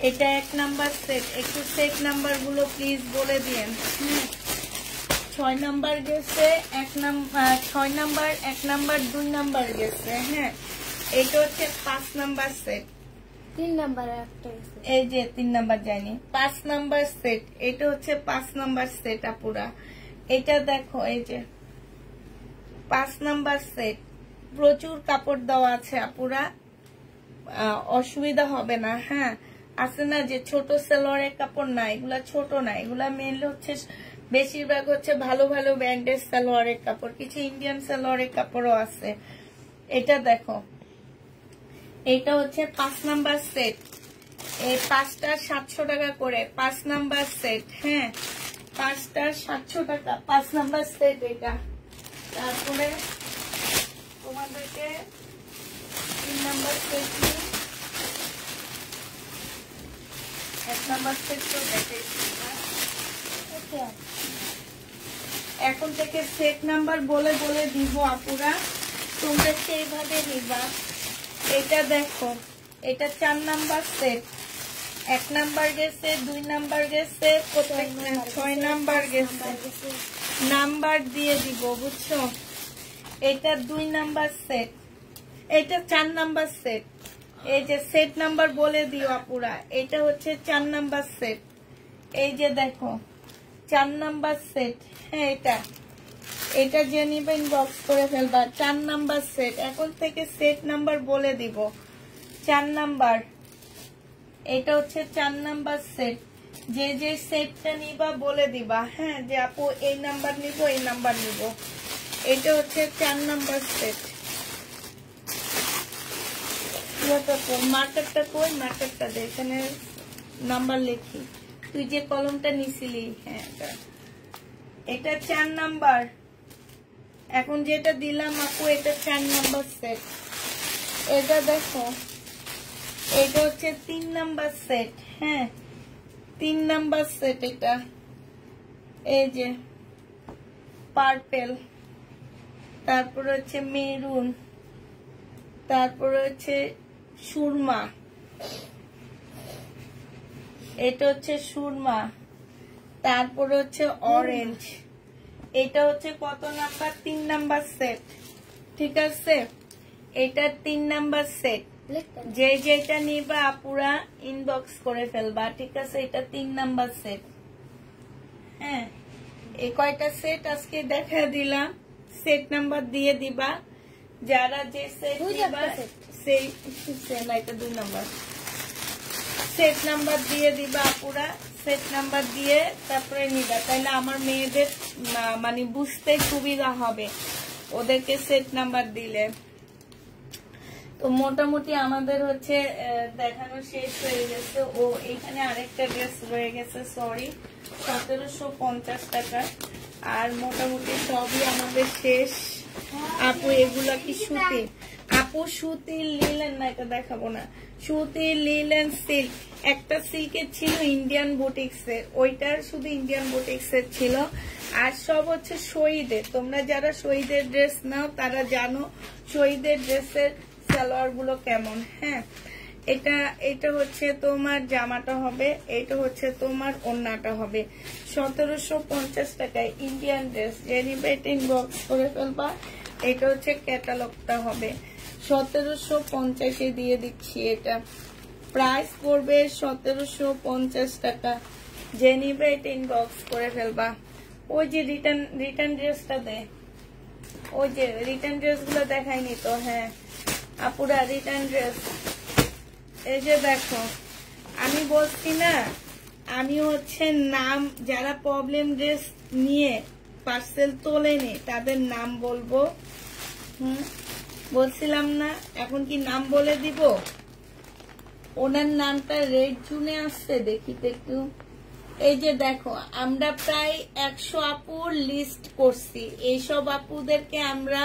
এটা 1 নাম্বার সেট। একটু সেট নাম্বার গুলো প্লিজ বলে দিন। 6 নাম্বার গেছে 1 নাম্বার, 6 নাম্বার 1 নাম্বার 2 নাম্বার গেছে। হ্যাঁ, এটা হচ্ছে 5 নাম্বার সেট। 3 নাম্বার একটা, এই যে 3 নাম্বার যায়নি, 5 নাম্বার সেট। এটা হচ্ছে 5 নাম্বার সেট আপুরা। এটা দেখো, এই যে 5 নাম্বার সেট। প্রচুর কাপড় দেওয়া আছে আপুরা, অসুবিধা হবে না। হ্যাঁ, আছে না যে ছোট সালোয়ারের কাপড় না, এগুলা ছোট না, এগুলা মেনলি হচ্ছে বেশিরভাগ হচ্ছে ভালো ভালো ব্র্যান্ডের সালোয়ারের কাপড়, কিছু ইন্ডিয়ান সালোয়ারের কাপড়ও আছে। এটা দেখো, এটা হচ্ছে 5 নাম্বার সেট। এই 5টা 700 টাকা করে 5 নাম্বার সেট। হ্যাঁ, 5টা 700 টাকা, 5 নাম্বার সেট এটা। তারপরে তোমাদেরকে 3 নাম্বার সেট নিয়ে 1 নাম্বার সেট তো দেখেছি। এখন থেকে সেট নাম্বার বলে বলে দিব আপুরা, তোমরা সেইভাবে নিবা। এটা দেখো, এটা 4 নাম্বার সেট, 1 নাম্বার গেছে, 2 নাম্বার গেছে, প্রত্যেকটা 6 নাম্বার গেছে। নাম্বার দিয়ে দিব, বুঝছো? এটা 2 নাম্বার সেট, এটা 4 নাম্বার সেট। এই যে সেট নাম্বার বলে দিও আপুরা, এটা হচ্ছে 4 নাম্বার সেট। এই যে দেখো 4 নাম্বার সেট। হ্যাঁ, এটা যে নিবে ইনবক্স করে ফেলবা। 4 নাম্বার সেট, এখন থেকে সেট নাম্বার বলে দিব। 4 নাম্বার, এটা হচ্ছে 4 নাম্বার সেট। যে যে সেটটা নিবা বলে দিবা। হ্যাঁ, যে আপু এই নাম্বার নিব, এই নাম্বার নিব। এটা হচ্ছে 4 নাম্বার সেট। মার্কারটা কই? মার্কারটা দে, এখানে নাম্বার লিখি। তুই যে কলমটা নিছিলি, হ্যাঁ এটা 4 নাম্বার। এখন যেটা দিলাম আপু, এটা 4 নাম্বার সেট। এটা দেখো, এটা হচ্ছে 3 নাম্বার সেট। হ্যাঁ, 3 নাম্বার সেট এটা। এই যে পার্পেল, তারপর হচ্ছে মেরুন, তারপর হচ্ছে সুরমা, এটা হচ্ছে সুরমা, তারপর হচ্ছে অরেঞ্জ। এটা হচ্ছে কত নাম্বার? 3 number set. ঠিক আছে, এটা 3 নাম্বার সেট। যে যেটা নিবা আপুরা ইনবক্স করে ফেলবা। ঠিক আছে, এটা 3 নাম্বার সেট। হ্যাঁ, এই কয়টা সেট আজকে দেখা দিলাম, সেট নাম্বার দিয়ে দিবা। যারা যে সেট নিবা সেই এটা 2 নাম্বার সেট নাম্বার দিয়ে দিবা আপুরা। সেট নাম্বার দিয়ে তারপরে নিবা, তাইলে আমার মেয়েদের মানে বুঝতে সুবিধা হবে ওদেরকে সেট নাম্বার দিলে। তো মোটামুটি আমাদের হচ্ছে দেখানো শেষ হয়ে গেছে। ও এখানে আরেকটা ড্রেস রয়ে গেছে, সরি, 1750 টাকা। আর মোটামুটি সবই আমাদের শেষ। আপু এগুলা কি সুতি? আপু সুতির লিলেন না, এটা দেখাবো না। সুতির লিলেন সিল্ক, একটা সিল্কের ছিল ইন্ডিয়ান বুটিক্সের, ওইটার শুধু ইন্ডিয়ান বুটিক্সের ছিল। আর সব হচ্ছে শহীদের। তোমরা যারা শহীদের ড্রেস নাও তারা জানো শহীদের ড্রেসের সালোয়ার গুলো কেমন। হ্যাঁ, এটা হচ্ছে তোমার জামাটা হবে, এটা হচ্ছে তোমার ওড়নাটা হবে। 1750 টাকায় ইন্ডিয়ান ড্রেস। যে নিবে এটা ইনবক্স করে ফেলবা। এটা হচ্ছে ক্যাটালগটা হবে। 1750 দিয়ে দিচ্ছি। এটা প্রাইস পড়বে 1750 টাকা। যে নিবে এটা ইনবক্স করে ফেলবা। ওই যে রিটার্ন ড্রেসটা দে, ওই যে রিটার্ন ড্রেস গুলো দেখায়নি তো। হ্যাঁ আপুরা, রিটার্ন ড্রেস এই যে দেখো। আমি বলছি না, আমি হচ্ছে নাম, যারা প্রবলেম ড্রেস নিয়ে পার্সেল তোলেনি তাদের নাম বলবো। বলছিলাম না, এখন কি নাম বলে দিব? ওনার নামটা রেড জুনে আসছে, দেখি তো একটু। এই যে দেখো, আমরা প্রায় 100 আপুর লিস্ট করছি। এইসব আপুদেরকে আমরা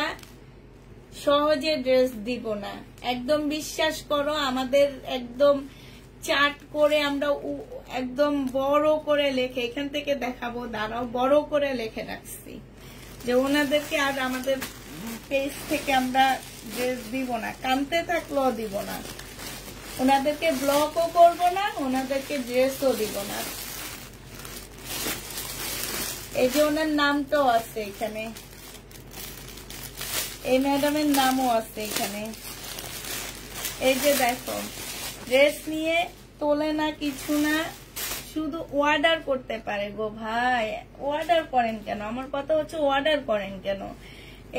সহজে ড্রেস দিব না, একদম বিশ্বাস করো। আমাদের একদম চার্ট করে আমরা একদম বড় করে লেখে, এখান থেকে দেখাবো, দাঁড়াও, বড় করে লিখে রাখছি যে ওনাদেরকে আর আমাদের পেজ থেকে আমরা ড্রেস দিব না, কানতে থাকলেও দিব না, ওনাদেরকে ব্লকও করব না, ওনাদেরকে ড্রেসও দিব না। এই যে ওনার নামটাও আছে এখানে, এই ম্যাডামের নামও আছে এখানে। এই যে দেখো, ড্রেস নিয়ে তোলে না, কিছু না, শুধু অর্ডার করতে পারে গো ভাই। অর্ডার করেন কেন? আমার কথা হচ্ছে অর্ডার করেন কেন?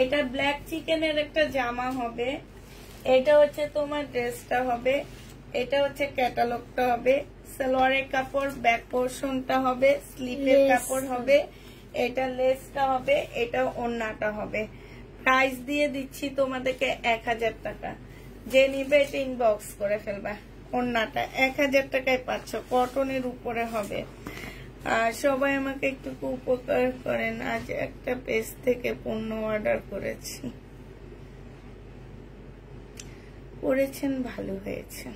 এটা ব্ল্যাক চিকেনের একটা জামা হবে, এটা হচ্ছে তোমার ড্রেসটা হবে, এটা হচ্ছে ক্যাটালগটা হবে, সালোয়ারের কাপড়, ব্যাক পোর্শনটা হবে, স্লিপের কাপড় হবে, এটা লেসটা হবে, এটা ওড়নাটা হবে। প্রাইস দিয়ে দিচ্ছি তোমাদেরকে 1000 টাকা। যে নিবে এটা ইনবক্স করে ফেলবা। ওড়নাটা 1000 টাকায় পাচ্ছ, কটনের উপরে হবে। আর সবাই আমাকে একটু উপকার করেন। আজ একটা পেজ থেকে পণ্য অর্ডার করেছেন, ভালো হয়েছে।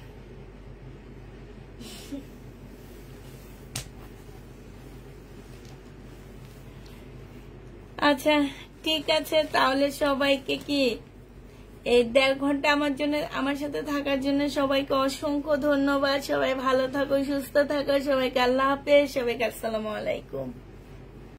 আচ্ছা ঠিক আছে, তাহলে সবাইকে কি এই 1.5 ঘন্টা আমার সাথে থাকার জন্য সবাইকে অসংখ্য ধন্যবাদ। সবাই ভালো থাকো, সুস্থ থাকো, সবাইকে আল্লাহ হাফেজ, সবাইকে আসসালামু আলাইকুম।